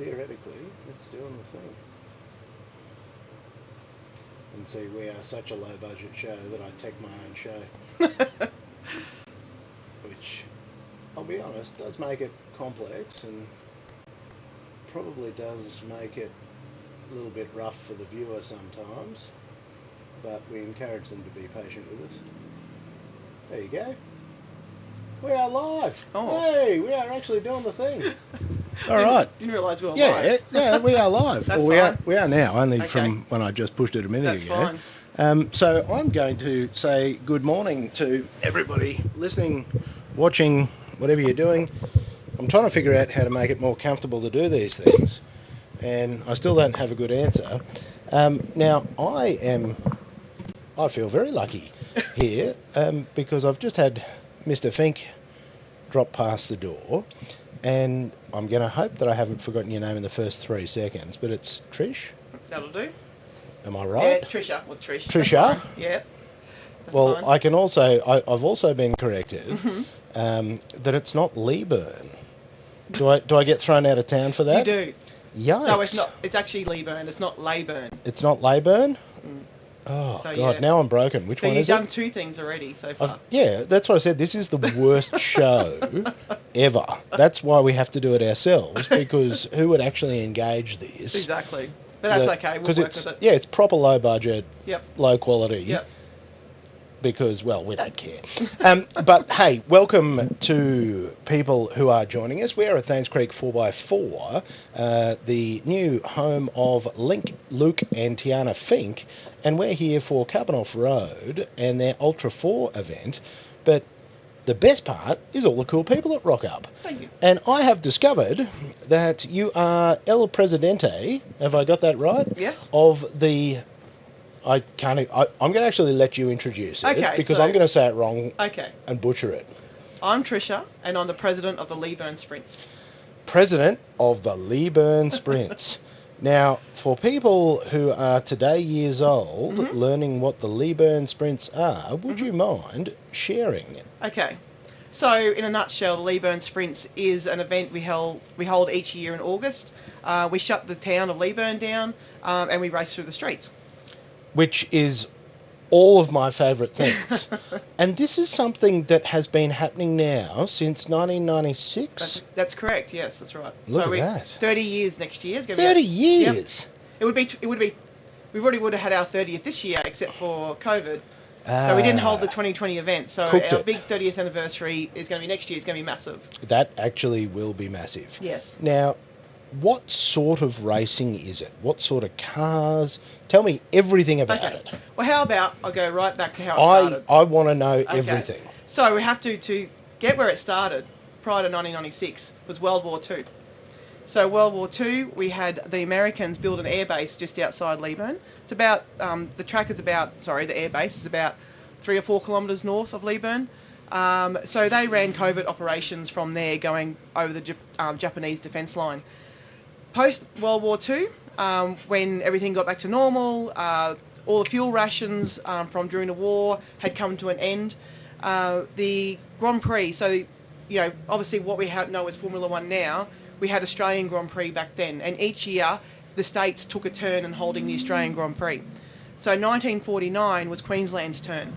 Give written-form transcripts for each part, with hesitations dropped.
theoretically, it's doing the thing. And see, we are such a low-budget show that I take my own show. Which, I'll be honest, does make it complex and probably does make it a little bit rough for the viewer sometimes. But we encourage them to be patient with us. There you go. We are live. Oh. Hey, we are actually doing the thing. All right. Didn't realise we were live. Yeah, we are live. That's well, fine. we are now, only from when I just pushed it a minute ago. Fine. So I'm going to say good morning to everybody listening, watching, whatever you're doing. I'm trying to figure out how to make it more comfortable to do these things, and I still don't have a good answer. Now, I feel very lucky here because I've just had Mr. Fink drop past the door, and I'm going to hope that I haven't forgotten your name in the first 3 seconds, but it's Trish? That'll do. Am I right? Yeah, Trisha. Well, Trish. Trisha? Yeah. Well, fine. I can also, I've also been corrected that it's not Leeburn. Do I get thrown out of town for that? You do. Yikes. So it's not. It's actually Leeburn. It's not Leyburn. It's not Leyburn? Mm. Oh, So, God, yeah. now I'm broken. Which So one you've is done it? 2 things already so far. Yeah, that's what I said. This is the worst show ever. That's why we have to do it ourselves, because who would actually engage this? Exactly. But that's okay. We'll work with it. Yeah, it's proper low budget, Yep. low quality. Yep. Because, well, we don't care. But, hey, welcome to people who are joining us. We are at Thames Creek 4x4, the new home of Link, Luke and Tiana Fink, and we're here for Carbon Offroad and their Ultra4 event. But the best part is all the cool people that rock up. Thank you. And I have discovered that you are El Presidente, have I got that right? Yes. Of the... I'm going to actually let you introduce it, Okay, because so- I'm going to say it wrong Okay. and butcher it. I'm Trisha, and I'm the president of the Leeburn Sprints. President of the Leeburn Sprints. Now, for people who are today years old, learning what the Leeburn Sprints are, would you mind sharing it? Okay. So, in a nutshell, the Leeburn Sprints is an event we hold each year in August. We shut the town of Leeburn down, and we race through the streets. Which is all of my favourite things. And this is something that has been happening now since 1996. That's correct. Yes, that's right. Look so at that. 30 years next year. 30 years? Yep. It would be. We already would have had our 30th this year, except for COVID. So we didn't hold the 2020 event. So our big 30th anniversary is going to be next year. It's going to be massive. That actually will be massive. Yes. Now, what sort of racing is it? What sort of cars? Tell me everything about it. Well, how about I go right back to how it started. I want to know everything. So we have to get where it started prior to 1996 was World War II. So World War II, we had the Americans build an airbase just outside Leeburn. It's about, the airbase is about 3 or 4 kilometres north of Leeburn. So they ran covert operations from there going over the Japanese defence line. Post World War II, when everything got back to normal, all the fuel rations from during the war had come to an end. The Grand Prix, so obviously what we know as Formula One now, we had Australian Grand Prix back then, and each year the states took a turn in holding the Australian Grand Prix. So 1949 was Queensland's turn.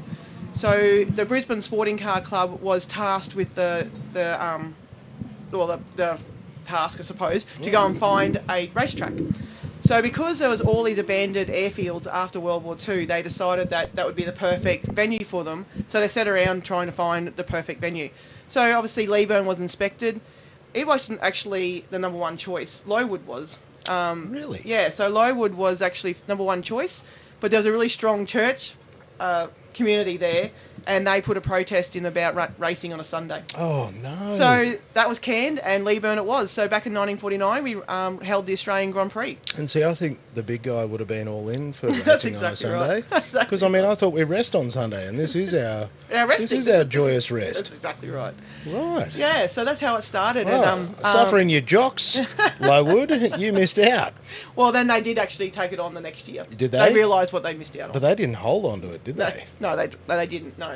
So the Brisbane Sporting Car Club was tasked with the task, I suppose, to go and find a racetrack. So because there was all these abandoned airfields after World War II, they decided that would be the perfect venue for them. So they sat around trying to find the perfect venue. So obviously Leeburn was inspected. It wasn't actually the number one choice. Lowood was. Really? Yeah, so Lowood was actually number one choice, but there was a really strong church community there, and they put a protest in about racing on a Sunday. Oh, no. So that was canned, and Leeburn it was. So back in 1949, we held the Australian Grand Prix. And see, I think the big guy would have been all in for That's racing exactly on a Sunday. right. Because, I mean, I thought we rest on Sunday, and this is our joyous rest. That's exactly right. Right. Yeah, so that's how it started. Well, And, suffering your jocks, Lowood, you missed out. Well, then they did actually take it on the next year. Did they? They realised what they missed out on. But they didn't hold on to it, did they? No, they didn't, no.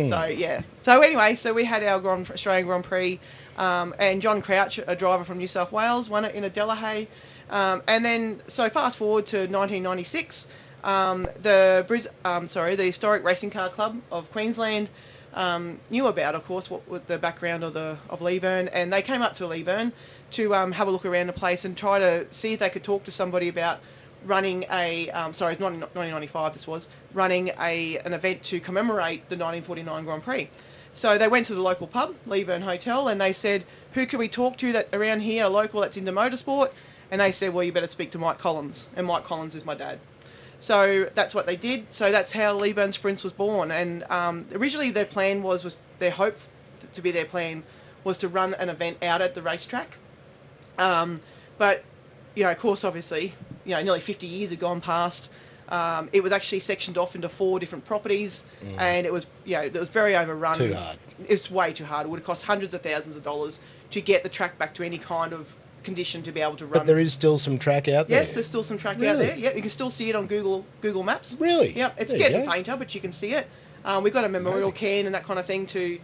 So yeah. So anyway, so we had our Australian Grand Prix, and John Crouch, a driver from New South Wales, won it in a Delahaye. And then, so fast forward to 1996, the Historic Racing Car Club of Queensland knew about, of course, what the background of Leeburn, and they came up to Leeburn to have a look around the place and try to see if they could talk to somebody about running it's not 1995, this was, running an event to commemorate the 1949 Grand Prix. So they went to the local pub, Leeburn Hotel, and they said, who can we talk to that around here, a local that's into motorsport? And they said, well, you better speak to Mike Collins. And Mike Collins is my dad. So that's what they did. So that's how Leeburn Sprints was born. And originally their plan was their hope to be their plan was to run an event out at the racetrack. But, of course, obviously, nearly 50 years had gone past. It was actually sectioned off into 4 different properties, and it was very overrun. Too hard. It's way too hard. It would have cost hundreds of thousands of dollars to get the track back to any kind of condition to be able to run. But there is still some track out there. Yes, there's still some track out there. Yep, you can still see it on Google Maps. Really? Yep, it's getting fainter, but you can see it. We've got a memorial cairn and that kind of thing to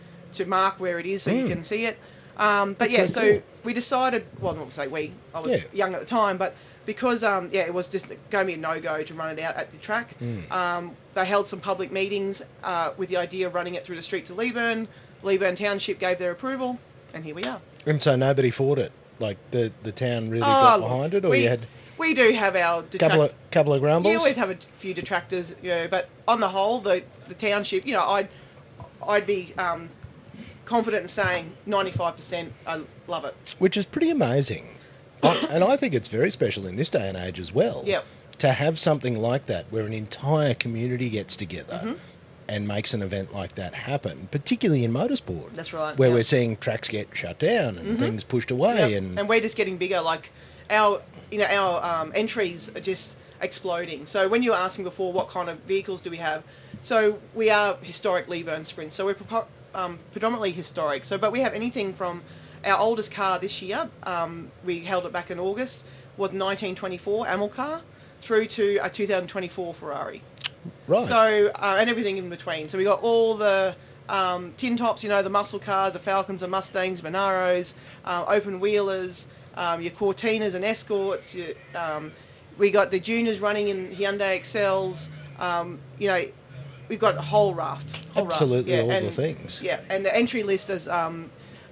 mark where it is, so you can see it. But so cool. We decided. Well, not to say we. I was young at the time, but because it was just going to be a no-go to run it out at the track. They held some public meetings with the idea of running it through the streets of Leeburn. Leeburn Township gave their approval, and here we are. And so nobody fought it? Like the town really got behind it? Or we do have our detractors. Couple of grumbles? You always have a few detractors, but on the whole, the township, I'd be confident in saying 95% I love it. Which is pretty amazing. And I think it's very special in this day and age as well. Yep. To have something like that where an entire community gets together and makes an event like that happen, particularly in motorsport. That's right. Where we're seeing tracks get shut down and things pushed away. And we're just getting bigger. Like our entries are just exploding. So when you were asking before what kind of vehicles do we have, so we are historic Leeburn Sprints. So we're predominantly historic. But we have anything from our oldest car this year, we held it back in August, was 1924 Amel car, through to a 2024 Ferrari. Right. So, and everything in between. So we got all the tin tops, the muscle cars, the Falcons and Mustangs, Monaros, open wheelers, your Cortinas and Escorts. We got the juniors running in Hyundai Excels. We've got a whole raft. Absolutely, all the things. Yeah, and the entry list is...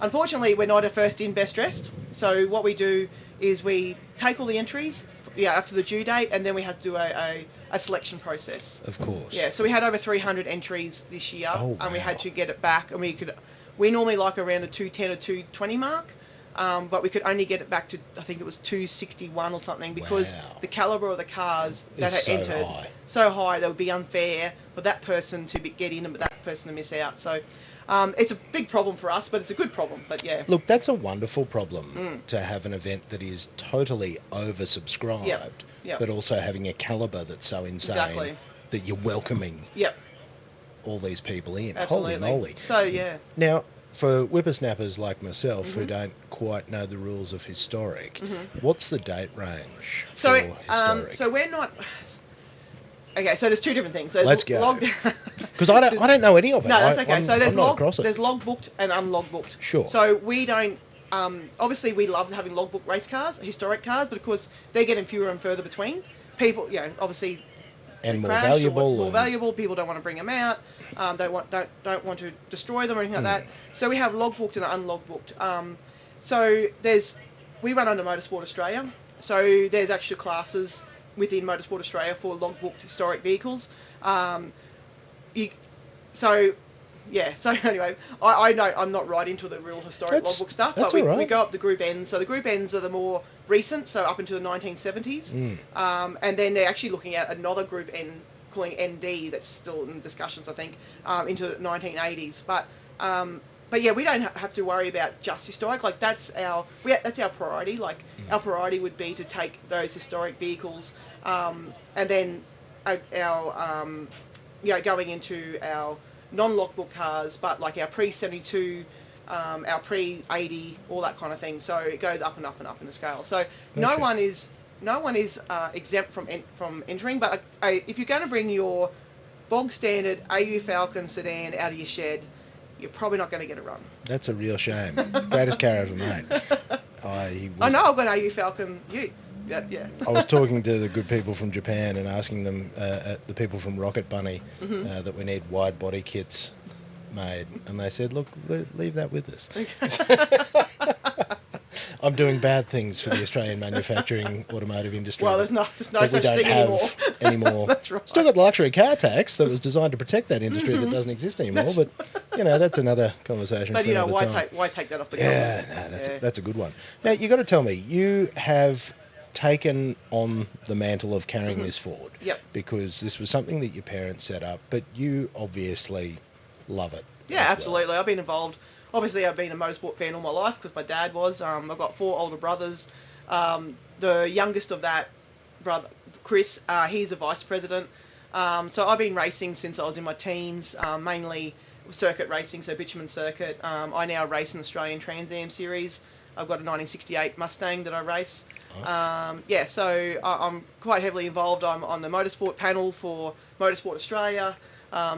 unfortunately, we're not a first in, best dressed. So what we do is we take all the entries, up to the due date, and then we have to do a selection process. Of course. Yeah, so we had over 300 entries this year, and we had to get it back. And we normally like around a 210 or 220 mark, but we could only get it back to, I think it was 261 or something, because the calibre of the cars that had entered so high, that would be unfair for that person to get in and that person to miss out. So it's a big problem for us, but it's a good problem. But yeah. Look, that's a wonderful problem to have an event that is totally oversubscribed, but also having a calibre that's so insane that you're welcoming all these people in. Absolutely. Holy moly. So, yeah. Now, for whippersnappers like myself who don't quite know the rules of historic, what's the date range for historic? So we're not... Okay, so there's 2 different things. So let's go. Because I don't know any of it. No, that's okay. So there's there's logbooked and unlogbooked. Sure. So we don't... obviously, we love having logbook race cars, historic cars, but of course, they're getting fewer and further between. People, obviously... And more valuable. More valuable. People don't want to bring them out. Don't want to destroy them or anything like that. So we have logbooked and unlogbooked. So we run under Motorsport Australia. So there's actual classes within Motorsport Australia for logbooked historic vehicles. So anyway, I know I'm not right into the real historic logbook stuff, but we go up the Group N. So the Group Ns are the more recent, so up into the 1970s. And then they're actually looking at another Group N, calling ND, that's still in discussions, I think, into the 1980s. But yeah, we don't have to worry about just historic. Like that's our priority. Like our priority would be to take those historic vehicles, and then our going into our non-logbook cars, but like our pre-72, our pre-80, all that kind of thing. So it goes up and up and up in the scale. So no one is exempt from entering. But if you're going to bring your bog standard AU Falcon sedan out of your shed, you're probably not going to get a run. That's a real shame. Greatest car ever made. I know, I've got an AU Falcon Ute. Yeah. I was talking to the good people from Japan and asking them, the people from Rocket Bunny, that we need wide body kits made, and they said, "Look, leave that with us." I'm doing bad things for the Australian manufacturing automotive industry. Well, there's no such thing anymore. That's right. Still got the luxury car tax that was designed to protect that industry that doesn't exist anymore. But that's another conversation. But for another time. why take that off the government? Yeah, that's a good one. Now you got to tell me, you have taken on the mantle of carrying this forward. Yep. Because this was something that your parents set up, but you obviously love it. Yeah, absolutely. Well. I've been involved. Obviously, I've been a motorsport fan all my life because my dad was. I've got 4 older brothers. The youngest of that brother, Chris, he's a vice president. So I've been racing since I was in my teens, mainly circuit racing, so bitumen circuit. I now race in the Australian Trans Am series. I've got a 1968 Mustang that I race. Nice. So I'm quite heavily involved. I'm on the motorsport panel for Motorsport Australia.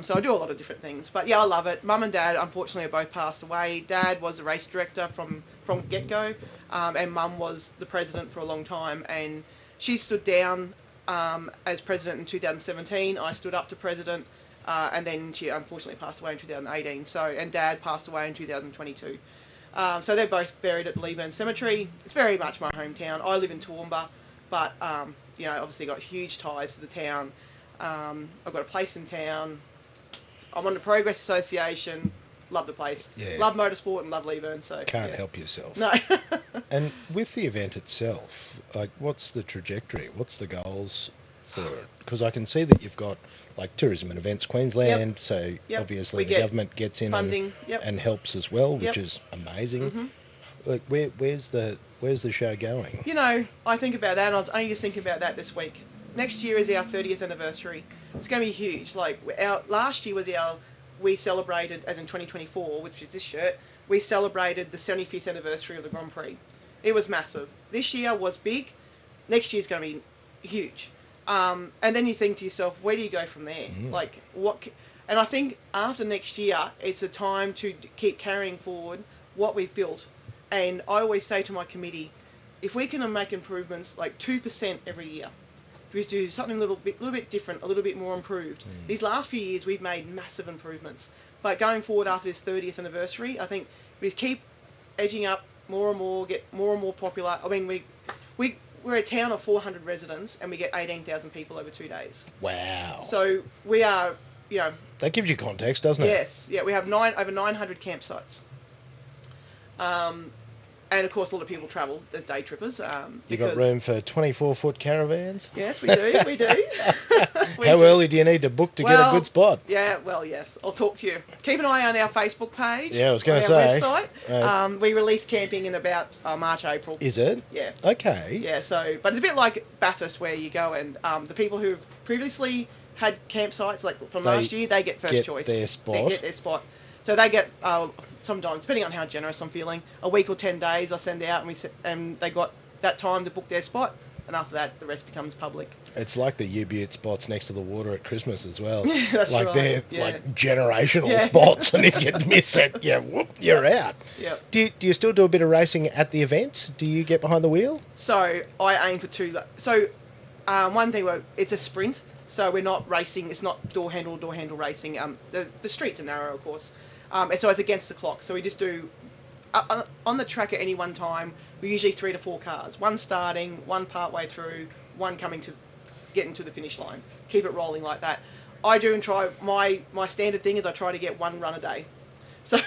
So I do a lot of different things. But yeah, I love it. Mum and Dad, unfortunately, have both passed away. Dad was a race director from get-go, and Mum was the president for a long time. And she stood down as president in 2017. I stood up to president, and then she unfortunately passed away in 2018. And Dad passed away in 2022. So they're both buried at Leeburn Cemetery. It's very much my hometown. I live in Toowoomba, but obviously got huge ties to the town. I've got a place in town. I'm on the Progress Association. Love the place. Yeah. Love motorsport and love Leeburn. So can't help yourself. No. And with the event itself, like, what's the trajectory? What's the goals for it? Because I can see that you've got like Tourism and Events Queensland, so obviously the government gets in funding, and helps as well, which is amazing. Mm-hmm. Like, where's the show going? I think about that, and I was only just thinking about that this week. Next year is our 30th anniversary. It's going to be huge. Like, last year was we celebrated, as in 2024, which is this shirt, we celebrated the 75th anniversary of the Grand Prix. It was massive. This year was big. Next year's going to be huge. And then you think to yourself, where do you go from there? Like, what? And I think after next year, it's a time to keep carrying forward what we've built. And I always say to my committee, if we can make improvements like 2% every year, we do something a little bit different, a little bit more improved. These last few years, we've made massive improvements. But going forward after this 30th anniversary, I think we keep edging up more and more, get more and more popular. I mean, we're a town of 400 residents, and we get 18,000 people over 2 days. Wow. So we are, That gives you context, doesn't it? Yes. Yeah, we have over 900 campsites. And of course, a lot of people travel as day trippers. You got room for 24-foot caravans? Yes, we do. We do. How early do you need to book to get a good spot? Yeah, well, yes. I'll talk to you. Keep an eye on our Facebook page. Yeah, I was going to say. Our website. We release camping in about March, April. Is it? Yeah. Okay. Yeah. But it's a bit like Bathurst, where you go and the people who've previously had campsites, like from last year, they get first choice. Their spot. They get their spot. So they get sometimes, depending on how generous I'm feeling, a week or 10 days I send out, and they got that time to book their spot, and after that the rest becomes public. It's like the U-Butte spots next to the water at Christmas as well. Yeah, that's like right. They're like generational spots, and if you miss it, you're out. Yeah. Do you still do a bit of racing at the event? Do you get behind the wheel? So I aim for 2. So one thing, it's a sprint, so we're not racing. It's not door handle racing. The streets are narrow, of course. And so it's against the clock. So we just do, on the track at any one time, we're usually 3 to 4 cars. One starting, one part way through, one getting to the finish line. Keep it rolling like that. I do and try, my standard thing is I try to get 1 run a day. So,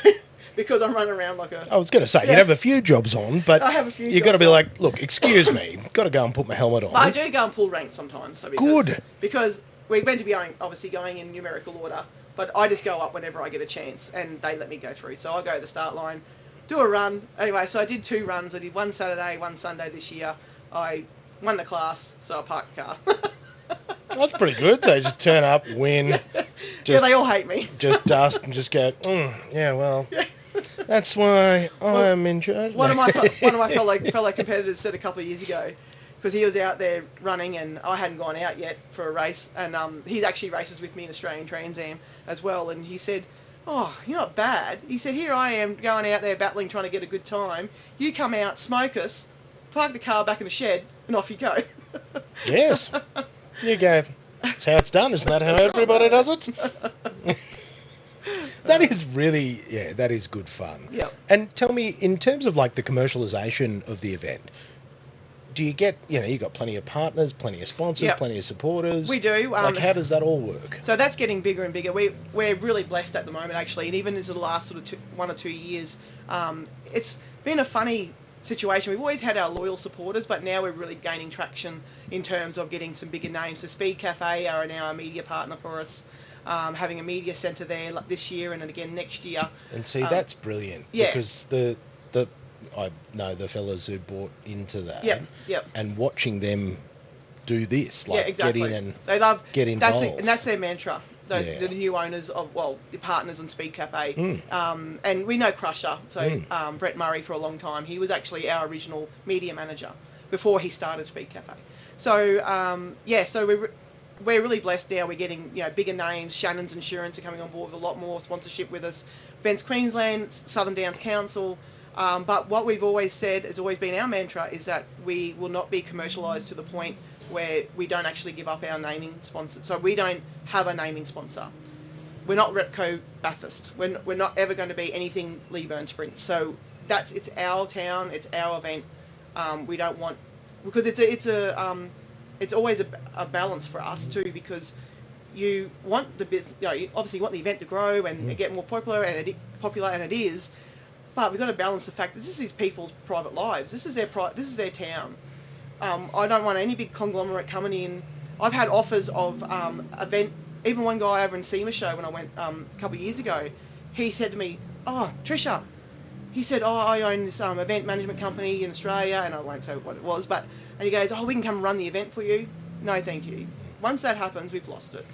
because I'm running around like a... I was going to say, you'd have a few jobs on, but I have a few you've got to be like, look, excuse me, got to go and put my helmet on. But I do go and pull rank sometimes. So because we're meant to be going in numerical order. But I just go up whenever I get a chance, and they let me go through. So I go to the start line, do a run. Anyway, so I did 2 runs. I did one Saturday, one Sunday this year. I won the class, so I parked the car. That's pretty good. So you just turn up, win. They all hate me. Just dust and just go, that's why I'm in charge. One of my fellow competitors said a couple of years ago, because he was out there running, and I hadn't gone out yet for a race, and he actually races with me in Australian Trans Am as well, and he said, "Oh, you're not bad." He said, "Here I am going out there battling, trying to get a good time. You come out, smoke us, park the car back in the shed, and off you go." Yes. You go, that's how it's done, isn't that how everybody does it? That is really, yeah, that is good fun. Yep. And tell me, in terms of like the commercialisation of the event, do you get, you got plenty of partners, plenty of sponsors, Yep. plenty of supporters? We do. Like, how does that all work? So that's getting bigger and bigger. We're really blessed at the moment, actually, and even as the last sort of 1 or 2 years, it's been a funny situation. We've always had our loyal supporters, but now we're really gaining traction in terms of getting some bigger names. The Speed Cafe are now a media partner for us, having a media centre there like this year and again next year. And see, that's brilliant. Yeah. Because I know the fellas who bought into that. Yep. And watching them do this, like exactly. get in and they love get involved. And that's their mantra. Those Yeah. the new owners of the partners in Speed Cafe, and we know Crusher. So Brett Murray for a long time. He was actually our original media manager before he started Speed Cafe. So so we're really blessed now. We're getting bigger names. Shannon's Insurance are coming on board with a lot more sponsorship with us. Vents Queensland, Southern Downs Council. But what we've always said, has always been our mantra, is that we will not be commercialised to the point where we don't actually give up our naming sponsor. So we don't have a naming sponsor. We're not Repco Bathurst. We're not ever going to be anything Leeburn Sprint. So it's our town, it's our event. We don't want, because it's always a balance for us too, because you want the business, obviously you want the event to grow and get more popular, and it is. But we've got to balance the fact that this is people's private lives. This is their town. I don't want any big conglomerate coming in. I've had offers of event. Even one guy over in SEMA show when I went a couple of years ago, he said to me, "Oh, Trisha," he said, "Oh, I own this event management company in Australia," and I won't say what it was, and he goes, "Oh, we can come and run the event for you." No, thank you. Once that happens, we've lost it.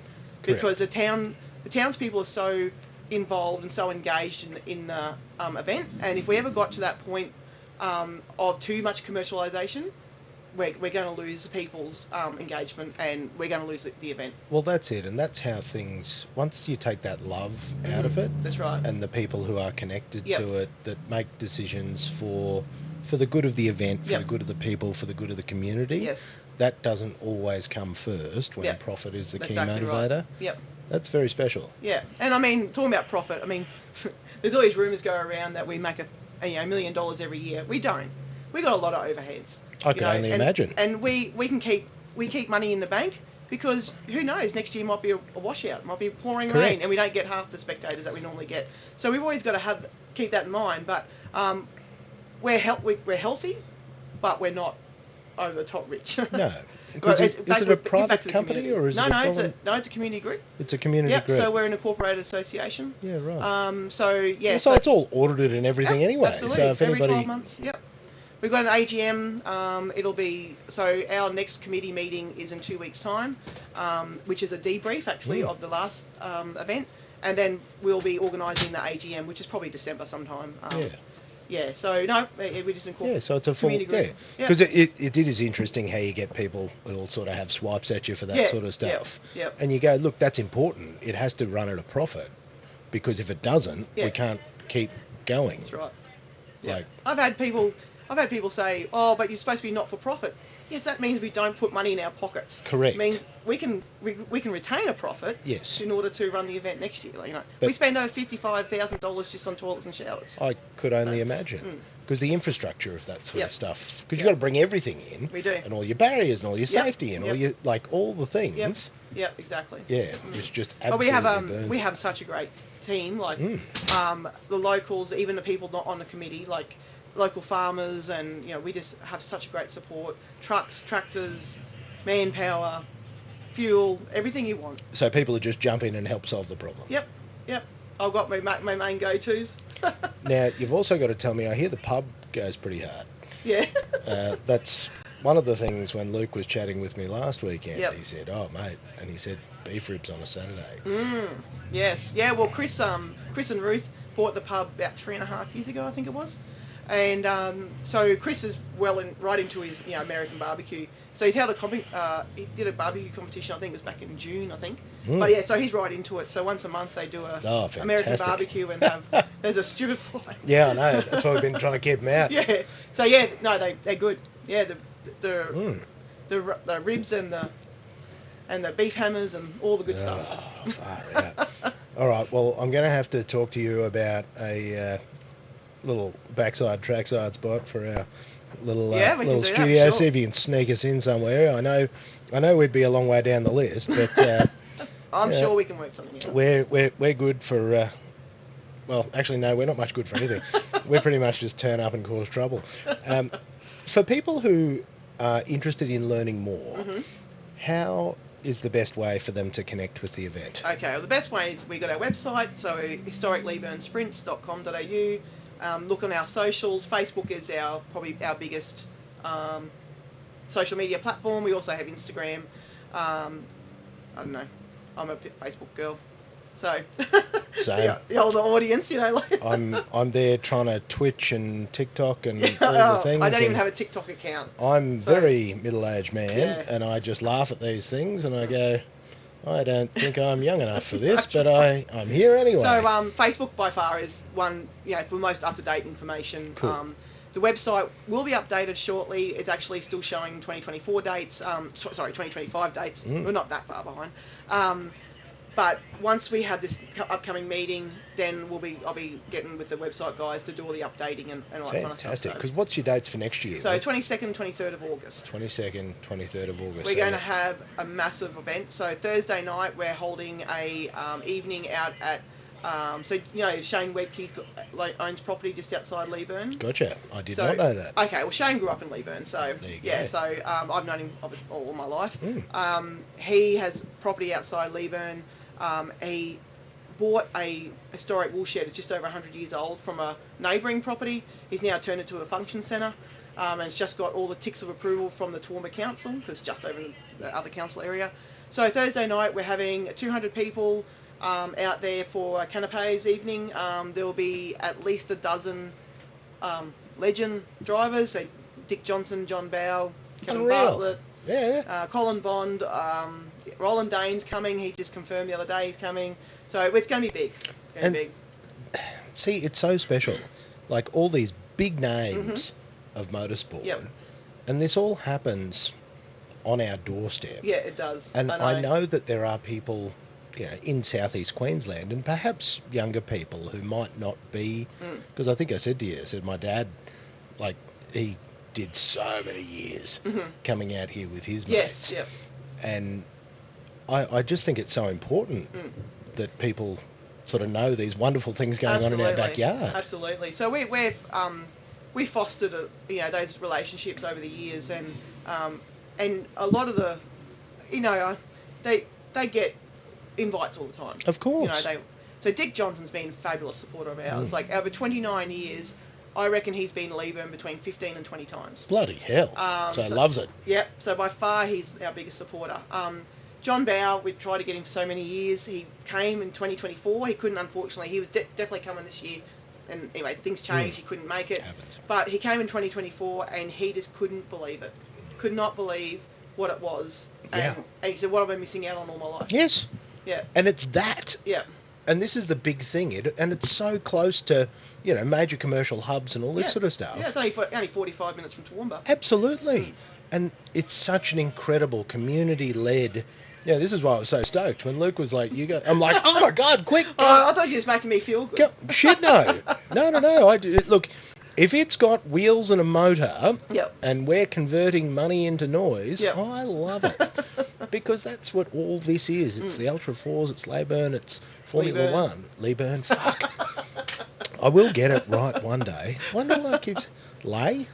Correct. Because the townspeople are so involved and so engaged in the event, and if we ever got to that point of too much commercialisation, we're going to lose people's engagement, and we're going to lose the event. Well, that's it, and that's how things, once you take that love out of it, That's right. and the people who are connected to it that make decisions for the good of the event, for the good of the people, for the good of the community, Yes. that doesn't always come first when profit is the That's key exactly motivator. Right. Yep. That's very special. Yeah, and I mean, talking about profit, I mean, there's all these rumours go around that we make $1 million every year. We don't. We got a lot of overheads. I can only imagine. And we keep money in the bank, because who knows, next year might be a washout, might be pouring rain, and we don't get half the spectators that we normally get. So we've always got to keep that in mind. But we're healthy, but we're not over the top rich. No. Is it a private company, or is it it's a community group. It's a community group. So we're an incorporated association. Yeah, right. So it's all audited and everything anyway. Absolutely. So if every anybody 12 months. Yep. We've got an AGM. It'll be, so our next committee meeting is in 2 weeks' time, which is a debrief actually of the last event, and then we'll be organising the AGM, which is probably December sometime. Yeah, so no, we just incorporate. Yeah, so it's a full, because it is interesting how you get people who'll sort of have swipes at you for that sort of stuff. Yep. And you go, look, that's important. It has to run at a profit, because if it doesn't, we can't keep going. That's right. Like, I've had people say, "Oh, but you're supposed to be not for profit." Yes, that means we don't put money in our pockets. Correct. It means we can retain a profit. Yes. In order to run the event next year, But we spend over $55,000 just on toilets and showers. I could only imagine, because the infrastructure of that sort of stuff, because you've Yep. got to bring everything in. We do. And all your barriers and all your safety and all your, all the things. Yep, exactly. Yeah, it's just But absolutely we have such a great team, the locals, even the people not on the committee, like local farmers, and we just have such great support. Trucks, tractors, manpower, fuel, everything you want. So people would just jump in and help solve the problem. Yep. I've got my main go-tos. Now, you've also got to tell me, I hear the pub goes pretty hard. Yeah. That's one of the things when Luke was chatting with me last weekend. Yep. He said, "Oh, mate," and he said, "beef ribs on a Saturday." Yes. Yeah, well, Chris and Ruth bought the pub about 3.5 years ago, I think it was. And so Chris is right into his American barbecue. So he's held he did a barbecue competition. I think it was back in June. I think. But yeah, so he's right into it. So once a month they do a American barbecue and have there's a stupid fly. Yeah, I know. That's why we've been trying to keep them out. Yeah. So yeah, no, they're good. Yeah, the ribs and the beef hammers and all the good stuff. Far out. All right. Well, I'm going to have to talk to you about a little trackside spot for our little studio. Sure. See if you can sneak us in somewhere. I know we'd be a long way down the list, but I'm sure we can work something out. We're good for. Well, actually, no, we're not much good for anything. We pretty much just turn up and cause trouble. For people who are interested in learning more, how is the best way for them to connect with the event? Okay, well, the best way is we got our website, so historicleeburnsprints.com.au. Look on our socials. Facebook is probably our biggest social media platform. We also have Instagram. I don't know. I'm a Facebook girl. So, Same. the older audience, like. I'm there trying to Twitch and TikTok and all the things. I don't even have a TikTok account. I'm very middle-aged man, and I just laugh at these things, and I go, I don't think I'm young enough for this, but I'm here anyway. So Facebook by far is one, for most up-to-date information. Cool. The website will be updated shortly. It's actually still showing 2024 dates. 2025 dates. We're not that far behind. But once we have this upcoming meeting, then I'll be getting with the website guys to do all the updating and all that kind of stuff. Fantastic. Because what's your dates for next year? So 22nd, 23rd of August. 22nd, 23rd of August. We're going to have a massive event. So Thursday night we're holding a evening out at Shane Webke owns property just outside Leeburn. Gotcha. I did not know that. Okay, well Shane grew up in Leeburn, so go. So I've known him obviously all my life. He has property outside Leeburn. He bought a historic wool shed. It's just over 100 years old from a neighbouring property. He's now turned it to a function centre, and it's just got all the ticks of approval from the Toowoomba Council, because it's just over in the other council area. So Thursday night we're having 200 people out there for a canapes evening. There will be at least a dozen legend drivers, so Dick Johnson, John Bowe, Kevin Bartlett, Colin Bond, Roland Dane's coming. He just confirmed the other day he's coming. So it's going to be big. See, it's so special. Like all these big names of motorsport, and this all happens on our doorstep. Yeah, it does. And I know that there are people in southeast Queensland, and perhaps younger people who might not be, because I think I said to you, my dad, he did so many years coming out here with his mates. Yes, and I just think it's so important that people sort of know these wonderful things going on in our backyard. Absolutely. So we fostered those relationships over the years, and a lot of the, they get invites all the time. Of course. So Dick Johnson's been a fabulous supporter of ours. Like over 29 years, I reckon he's been to Leeburn between 15 and 20 times. Bloody hell. So loves it. Yep. So by far he's our biggest supporter. John Bowe, we tried to get him for so many years. He came in 2024. He couldn't, unfortunately. He was definitely coming this year. And anyway, things changed. He couldn't make it. Happens. But he came in 2024 and he just couldn't believe it. Could not believe what it was. And he said, what have I been missing out on all my life? Yes. Yeah. And it's that. Yeah. And this is the big thing. And it's so close to, major commercial hubs and all this sort of stuff. Yeah, it's only 45 minutes from Toowoomba. Absolutely. And it's such an incredible community-led... Yeah, this is why I was so stoked. When Luke was like, I'm like, oh my God, quick. I thought you were just making me feel good. Shit, no. No. Look, if it's got wheels and a motor and we're converting money into noise, I love it. Because that's what all this is. It's the Ultra4s, it's Leyburn, it's Formula One. Leeburn, fuck. I will get it right one day. Wonder why it keeps... Lee.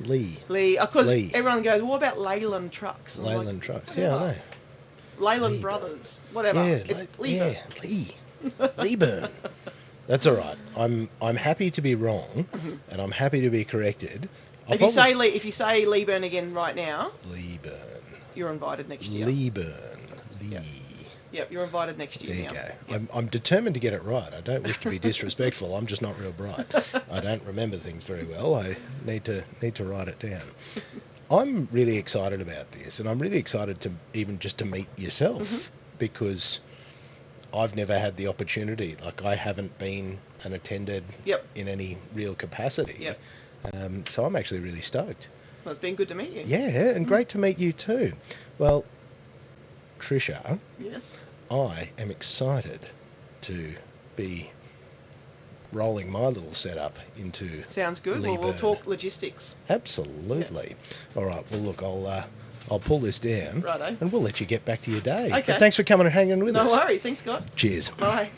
Because everyone goes, what about Leyland Trucks? Leyland Trucks, I know. Leyland Brothers, whatever. Yeah, it's Leeburn. Leeburn. That's all right. I'm happy to be wrong, and I'm happy to be corrected. If you say Leeburn again right now, Leeburn, you're invited next year. Leeburn, Yep, you're invited next There year you now. go. Yep. I'm determined to get it right. I don't wish to be disrespectful. I'm just not real bright. I don't remember things very well. I need to write it down. I'm really excited about this, and I'm really excited to even just to meet yourself because I've never had the opportunity. Like, I haven't been and attended Yep. in any real capacity. Yep. So I'm actually really stoked. Well, it's been good to meet you. Yeah, and great to meet you too. Well, Trisha, Yes. I am excited to be rolling my little setup into Sounds good. Well, we'll Leeburn. talk logistics. Absolutely. All right. Well, look, I'll pull this down, Righto. and we'll let you get back to your day. Okay. But thanks for coming and hanging with us. No worries. Thanks, Scott. Cheers. Bye.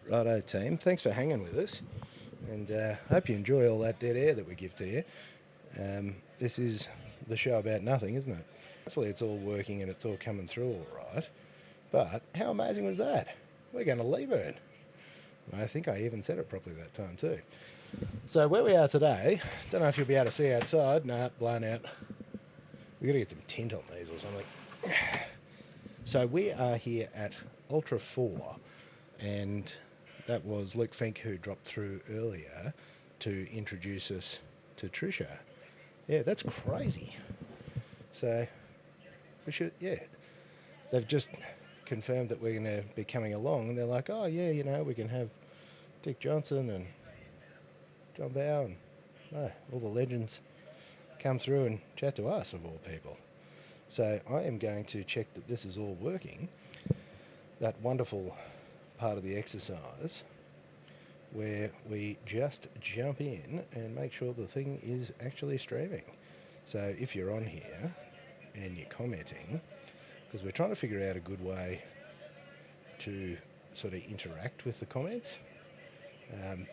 Righto, team. Thanks for hanging with us, and hope you enjoy all that dead air that we give to you. This is the show about nothing, isn't it? Hopefully it's all working and it's all coming through all right. But how amazing was that? We're going to Leeburn. I think I even said it properly that time too. So where we are today, don't know if you'll be able to see outside. Nah, blown out. We've got to get some tint on these or something. So we are here at Ultra4, and that was Luke Fink who dropped through earlier to introduce us to Trisha. Yeah, that's crazy. So we should, yeah. They've just confirmed that we're going to be coming along, and they're like, oh yeah, you know, we can have Dick Johnson and John Bow and all the legends come through and chat to us, of all people. So I am going to check that this is all working. That wonderful part of the exercise where we just jump in and make sure the thing is actually streaming. So if you're on here and you're commenting, because we're trying to figure out a good way to sort of interact with the comments.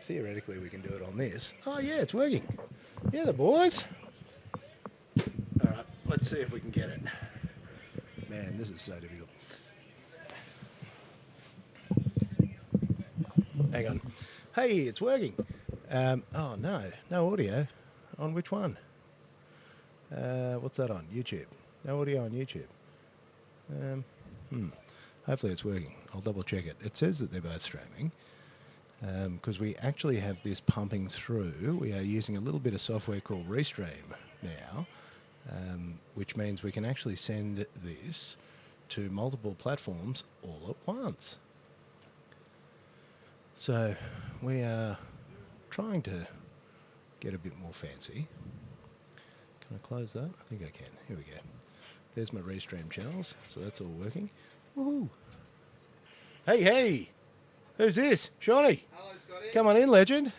Theoretically, we can do it on this. Oh, yeah, it's working. Yeah, the boys. All right, let's see if we can get it. Man, this is so difficult. Hang on. Hey, it's working. Oh, no audio. On which one? What's that on? YouTube. No audio on YouTube. Hopefully it's working. I'll double check it. It says that they're both streaming. Because we actually have this pumping through. We are using a little bit of software called Restream now, which means we can actually send this to multiple platforms all at once. So we are trying to get a bit more fancy. Can I close that? I think I can. Here we go. There's my Restream channels, so that's all working. Woohoo! Hey! Who's this? Shawnee? Hello, Scotty. Come on in, legend.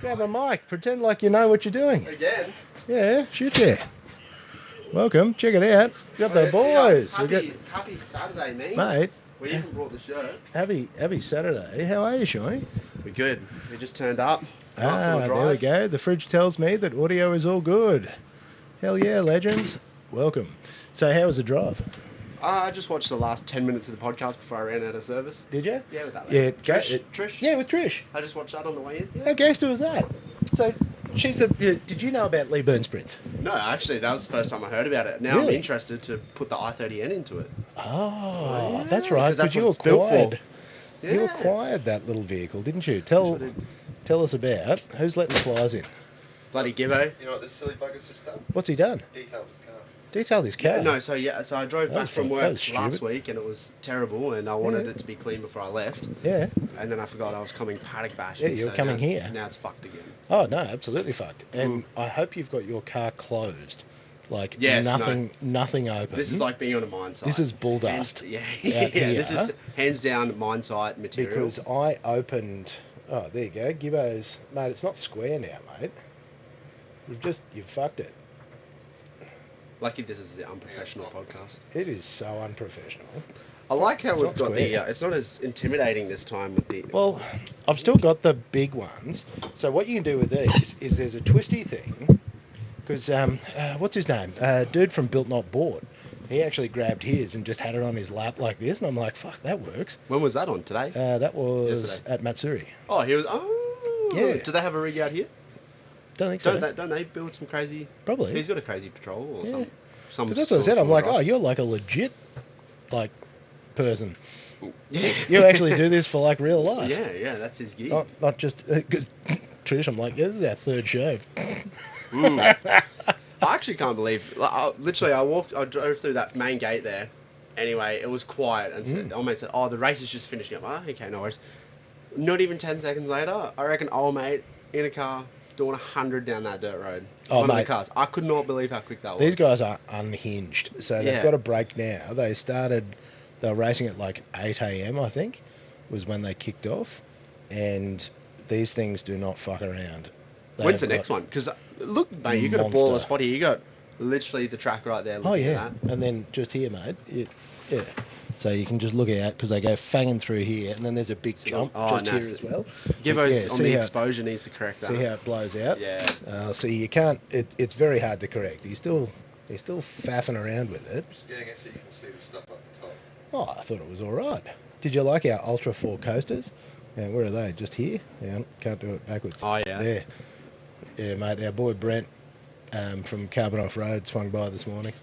Grab a mic. Pretend like you know what you're doing. Again? Yeah, shoot yeah. Welcome. Check it out. Got the boys. Happy Saturday, mate. Mate. We even brought the shirt. Happy Saturday. How are you, Shawnee? We're good. We just turned up. Nice little drive. There we go. The fridge tells me that audio is all good. Hell yeah, legends. Welcome. So how was the drive? I just watched the last 10 minutes of the podcast before I ran out of service. Did you? Yeah, with that. Yeah, Trish. Yeah, with Trish. I just watched that on the way in. Yeah. How gangster was that? So, she's did you know about Leeburn sprints? No, actually, that was the first time I heard about it. Now Really? I'm interested to put the i30N into it. Oh, yeah, that's right. 'cause that's Because what it's built for. you Yeah. acquired that little vehicle, didn't you? Tell us about who's letting the flies in. Bloody Gibbo. You know what this silly bugger's just done? What's he done? Detailed his car. Detail his car. No, so I drove That back was from fun. work That was last stupid. week and it was terrible and I wanted it to be clean before I left. Yeah. And then I forgot I was coming paddock bashing. Yeah, you were so coming now here. Now it's fucked again. Oh no, absolutely fucked. And I hope you've got your car closed, like Yes, nothing open. This is like being on a mine site. This is bull dust. Yeah, out this here. is hands down mine site material. Because I opened. Oh, there you go, Gibbo's, mate. It's not square now, mate. You've fucked it. Lucky this is the unprofessional podcast. It is so unprofessional. I like how It's we've not got square. it's not as intimidating this time with the. Well, I've still got the big ones. So what you can do with these is there's a twisty thing. Because what's his name? Dude from Built Not Bought. He actually grabbed his and just had it on his lap like this, and I'm like, fuck, that works. When was that on? Today? That was Yesterday. at Matsuri. Oh, he was. Oh, Yeah. Do they have a rig out here? Don't think so. Don't they build some crazy? Probably. He's got a crazy patrol or Yeah. some. Because that's what I said. sort I'm of like, drive. oh, you're like a legit, like, person. Yeah. You actually do this for like real life. Yeah, that's his gig. Not just because Trish. I'm like, yeah, this is our third shave. I actually can't believe. I drove through that main gate there. Anyway, it was quiet, and old mate said, "Oh, the race is just finishing up." Oh, okay, no worries. Not even 10 seconds later, I reckon old mate in a car doing 100 down that dirt road. Oh, One of mate. the cars. I could not believe how quick that was. These guys are unhinged, so they've Yeah. got a break now. They were racing at like 8 a.m. I think, was when they kicked off, and these things do not fuck around. When's the next one? Because look, mate, you got a Monster. baller spot here. You got literally the track right there. Oh Looking yeah, at that. and then just here, mate. Yeah. So you can just look out because they go fanging through here, and then there's a big jump just here as well. Gibbo's Yeah, on see the how- exposure needs to correct that. See how it blows out? Yeah. So you can't. It's very hard to correct. He's still faffing around with it. Just getting it so you can see the stuff up the top. Oh, I thought it was all right. Did you like our Ultra4 coasters? Yeah, where are they? Just here? Yeah, can't do it backwards. Oh, yeah. There. Yeah, mate. Our boy Brent from Carbon Offroad swung by this morning,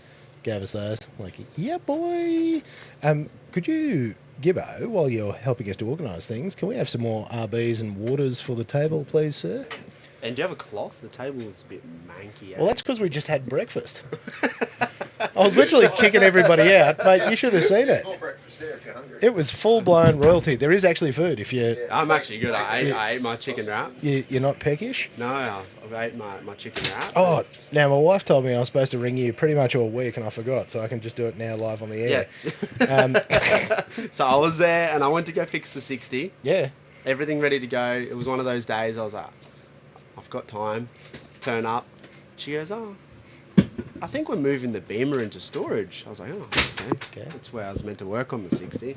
gave us those. I'm like, yeah, boy. Could you, Gibbo, while you're helping us to organise things, can we have some more RBs and waters for the table, please, sir? And do you have a cloth? The table is a bit manky. Eh? Well, that's because we just had breakfast. I was literally kicking everybody out, mate. You should have seen it. More breakfast there if you're hungry. It was full-blown royalty. There is actually food if you I'm actually good. I ate my chicken wrap. you're not peckish. No, I've ate my chicken wrap. Oh, now my wife told me I was supposed to ring you pretty much all week, and I forgot, so I can just do it now live on the air. Yeah. So I was there, and I went to go fix the 60. Yeah. Everything ready to go. It was one of those days. I was like, I've got time. Turn up. She goes, oh, I think we're moving the Beamer into storage. I was like, oh, okay. That's where I was meant to work on the 60.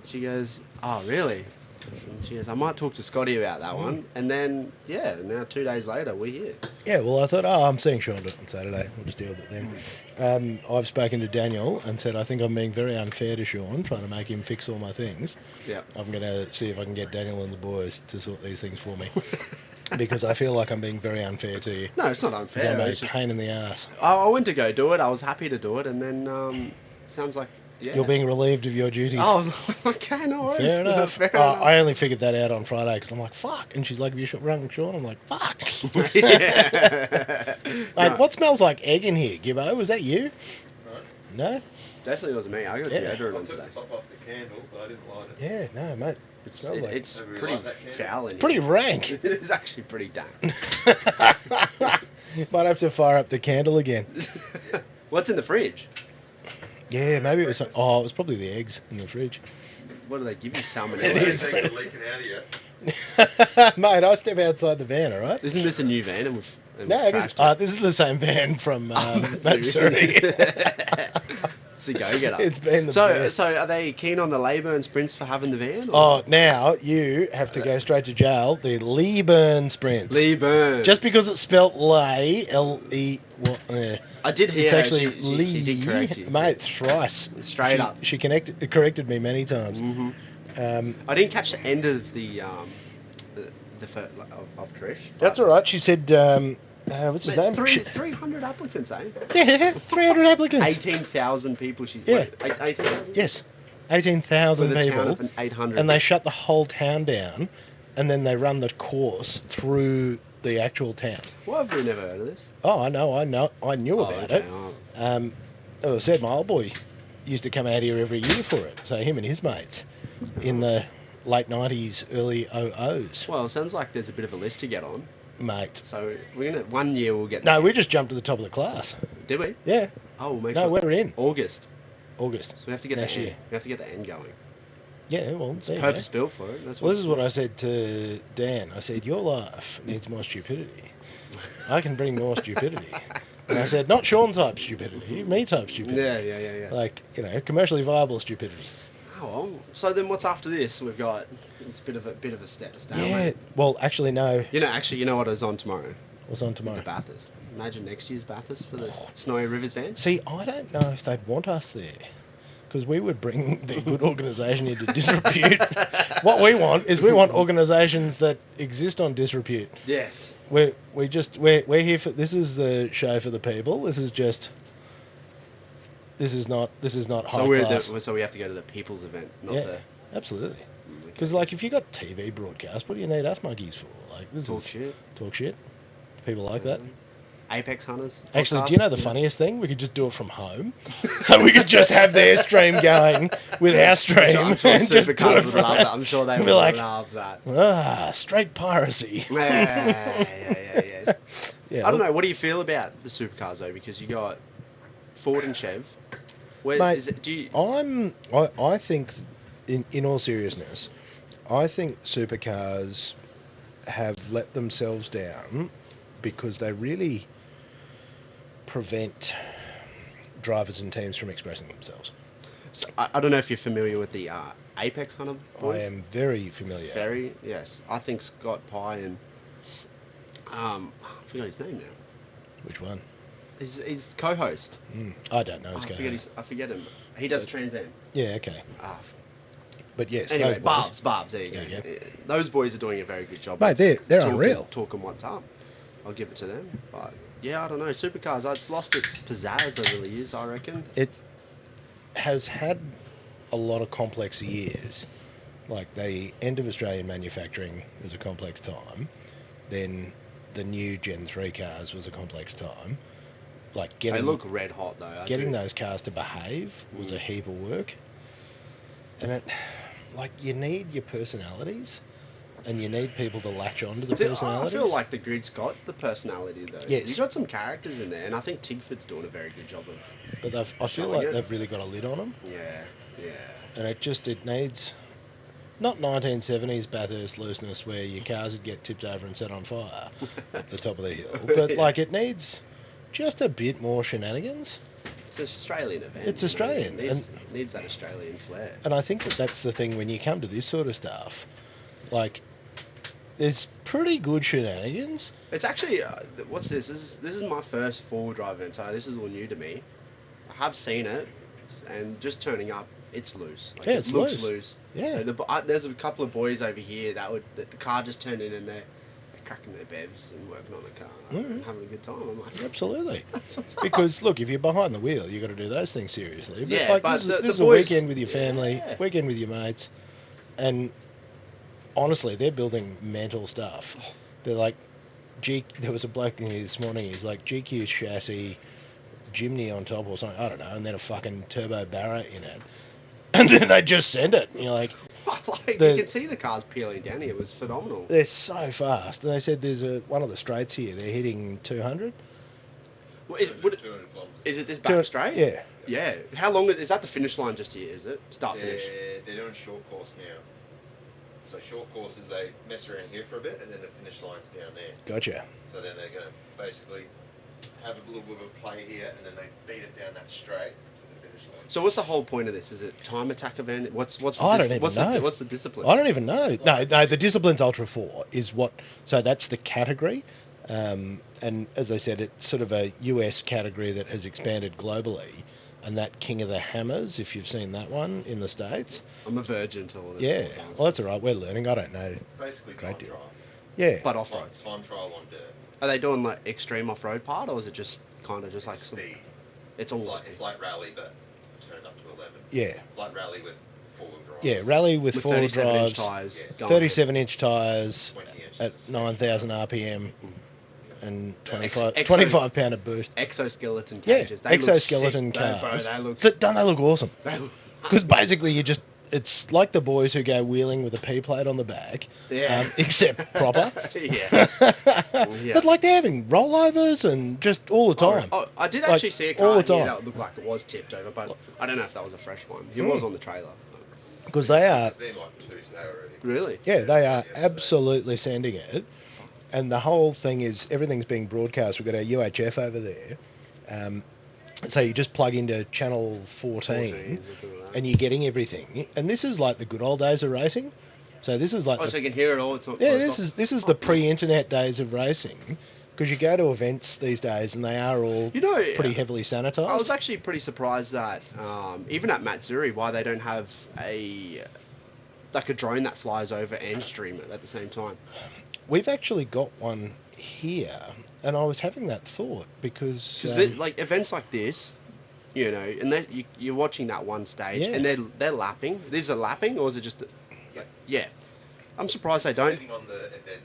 She goes, oh, really? And she goes, I might talk to Scotty about that one. And then, yeah, now 2 days later, we're here. Yeah, well, I thought, I'm seeing Sean on Saturday. We'll just deal with it then. I've spoken to Daniel and said I think I'm being very unfair to Sean, trying to make him fix all my things. Yeah. I'm going to see if I can get Daniel and the boys to sort these things for me. Because I feel like I'm being very unfair to you. No, it's not unfair. I'm a It's just- pain in the ass. I went to go do it. I was happy to do it. And then, sounds like, yeah. You're being relieved of your duties. I was like, okay, no worries. Fair enough. Fair enough. I only figured that out on Friday because I'm like, fuck. And she's like, have you rung Sean? I'm like, fuck. Yeah. Mate, No, what smells like egg in here, Gibbo? Was that you? No? Definitely wasn't me. I got Yeah. deodorant I on took today. the top off the candle, but I didn't light it. Yeah, no, mate. It's, Smells like- it's I really pretty like that candle. foul in Pretty here. rank. It is actually pretty dank. Might have to fire up the candle again. What's in the fridge? Yeah, maybe it was. It was probably the eggs in the fridge. What do they give you? It Salmonella? is. Things are leaking out of you. Mate, I step outside the van, all right? Isn't this a new van? And we've No, it is. trashed it? This is the same van from That's Matsuri. It's a go-getter. It's been the so, best. so are they keen on the Leyburn sprints for having the van? Or? Oh, now you have to go straight to jail. The Leeburn sprints. Leyburn. Just because it's spelt lay, L-E... What? Yeah. I did hear It's her, actually she Lee. did correct you. Mate, thrice. Straight up. She corrected me many times. I didn't catch the end of the of Trish. That's all right. She said, what's his name? 300 applicants, eh? Yeah, 300 applicants. 18,000 people. She's Yeah. 18,000. Yes, 18,000 With a town people. of 800. And they shut the whole town down, and then they run the course through the actual town. Well, I've never heard of this. Oh, I knew about okay. it. As I said, my old boy used to come out here every year for it. So him and his mates in the late 90s, early 00s, Well, it sounds like there's a bit of a list to get on. mate. So we're gonna 1 year we'll get. No, we just jumped to the top of the class. Did we? Yeah, Oh, we'll make no, sure. we're in August. August. So we have to get next the year. end. We have to get the end going. Yeah, well, there you go. Purpose built for it. That's Well, this is what I said to Dan. I said, your life needs more stupidity. I can bring more stupidity. And I said, not Sean type stupidity, me type stupidity. Yeah. Like, commercially viable stupidity. Oh, well. So then what's after this? We've got it's a bit of a step. Yeah, well, actually, no. You know what is on tomorrow? What's on tomorrow? The Bathurst. Imagine next year's Bathurst for the Snowy Rivers van. See, I don't know if they'd want us there. Because we would bring the good organisation into disrepute. What we want is organisations that exist on disrepute. Yes. We're here for, this is the show for the people. This is not high class. So we have to go to the people's event, not Yeah, the absolutely. okay. Because like if you got TV broadcast, what do you need us monkeys for? Like this Talk is shit. talk shit. People like that. Apex Hunters. Actually, podcast. do you know the funniest thing? We could just do it from home, so we could just have their stream going with our stream. I'm sure and just do Supercars it would from love that. I'm sure they Be would like, love that. Straight piracy. Yeah. Yeah, I don't know. What do you feel about the supercars though? Because you got Ford and Chev. Where Mate, is it? Do you? I think, in all seriousness, I think supercars have let themselves down because they really prevent drivers and teams from expressing themselves. So, I don't know if you're familiar with the Apex Hunter boys. I am very familiar. Very, yes. I think Scott Pye and I forgot his name now. Which one? His co-host. I don't know his guy. I forget him. He does Trans Am. Yeah, okay. But yes, Anyway, those boys. Barbs. There you go. Yeah. Those boys are doing a very good job. Mate, of they're talking, unreal. Talking what's up. I'll give it to them. But yeah, I don't know. Supercars, it's lost its pizzazz over the years, I reckon. It has had a lot of complex years. Like the end of Australian manufacturing was a complex time. Then the new Gen 3 cars was a complex time. Like They getting look red hot though. getting those cars to behave was a heap of work. And it, like, you need your personalities, and you need people to latch on to the personalities. I feel like the grid's got the personality though. Yes. You've got some characters in there, and I think Tigford's doing a very good job of. But I feel like they've really got a lid on them. Yeah. And it needs not 1970s Bathurst looseness where your cars would get tipped over and set on fire at the top of the hill, but like it needs just a bit more shenanigans. It's an Australian event. It's Australian. It needs that Australian flair. And I think that's the thing when you come to this sort of stuff. Like, there's pretty good shenanigans. It's actually what's this? This is my first four-wheel drive event, so this is all new to me. I have seen it, and just turning up, it's loose. Like, It's it looks loose. Yeah. There's a couple of boys over here that the car just turned in, and they're cracking their bevs and working on the car and having a good time. I'm like, Absolutely. Because, look, if you're behind the wheel, you've got to do those things seriously. But, Yeah, like, but this the is a boys- weekend with your family, Yeah. weekend with your mates, and honestly, they're building mental stuff. They're like, there was a bloke in here this morning, he's like, GQ chassis, Jimny on top or something, I don't know, and then a fucking turbo Barra in it. And then they just send it. And you're like, you can see the cars peeling down here. It was phenomenal. they're so fast. And they said there's one of the straights here, they're hitting 200. Well, 200 kilometres. is it this back straight? Yeah. Yeah. How long is that? The finish line just here? Is it start finish? They're doing short course now. So short courses, they mess around here for a bit, and then the finish line's down there. Gotcha. So then they're going to basically have a little bit of a play here, and then they beat it down that straight to the finish line. So what's the whole point of this? Is it time attack event? What's the I don't even know. what's the discipline? I don't even know. No, the discipline's Ultra4 is what. So that's the category, and as I said, it's sort of a US category that has expanded globally. And that King of the Hammers, if you've seen that one in the States. I'm a virgin to all this. Yeah, sort of things. well, that's all right. We're learning. I don't know. It's basically Great time deal. trial. Yeah, But off road. It's time trial on dirt. Are they doing like extreme off road part, or is it just kind of just like some? Speed. It's all It's like rally, but turned up to 11. yeah, It's like rally with four-wheel drive. yeah. Rally with 4-wheel 37-inch drives, tyres. Yes. going 37-inch tyres 20 inches. at 9,000 RPM, and Exo- 25 pound of boost. exoskeleton Yeah, cages. They look exoskeleton sick. cars. They look. Don't they look awesome? They look Because basically, it's like the boys who go wheeling with a P plate on the back, Yeah. Except proper. yeah. Yeah. But like they're having rollovers and just all the time. Oh, I did Like, actually see a all car the here time. that looked like it was tipped over, but I don't know if that was a fresh one. He was on the trailer. Because they are, There's been like two today already. Really? yeah, they are absolutely sending it. And the whole thing is everything's being broadcast. We've got our UHF over there. So you just plug into channel 14 and you're getting everything. And this is like the good old days of racing. So this is like Oh, so you can hear it all. It's not yeah, closed off. this is the pre-internet days of racing. Because you go to events these days and they are all You know, pretty heavily sanitized. I was actually pretty surprised that even at Matsuri, why they don't have a drone that flies over and stream it at the same time. We've actually got one here, and I was having that thought because Because like events like this, you know, and you're watching that one stage, Yeah. and they're lapping. Is it lapping, or is it just? Yeah, I'm surprised they don't. Depending on the event,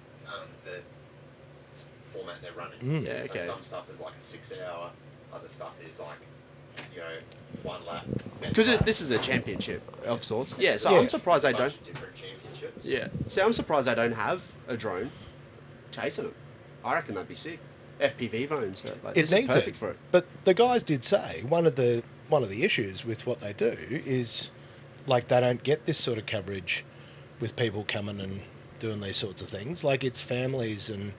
the format they're running. Yeah, okay. So some stuff is like a 6-hour, other stuff is like, you know, one lap. Because this is a championship of sorts. Yeah, so Yeah. I'm surprised they Bunch don't. of different championships. Yeah, so I'm surprised they don't have a drone chasing them. I reckon that'd be sick. FPV drones, like, it this is needs perfect it. for it. But the guys did say one of the issues with what they do is like they don't get this sort of coverage with people coming and doing these sorts of things. Like it's families and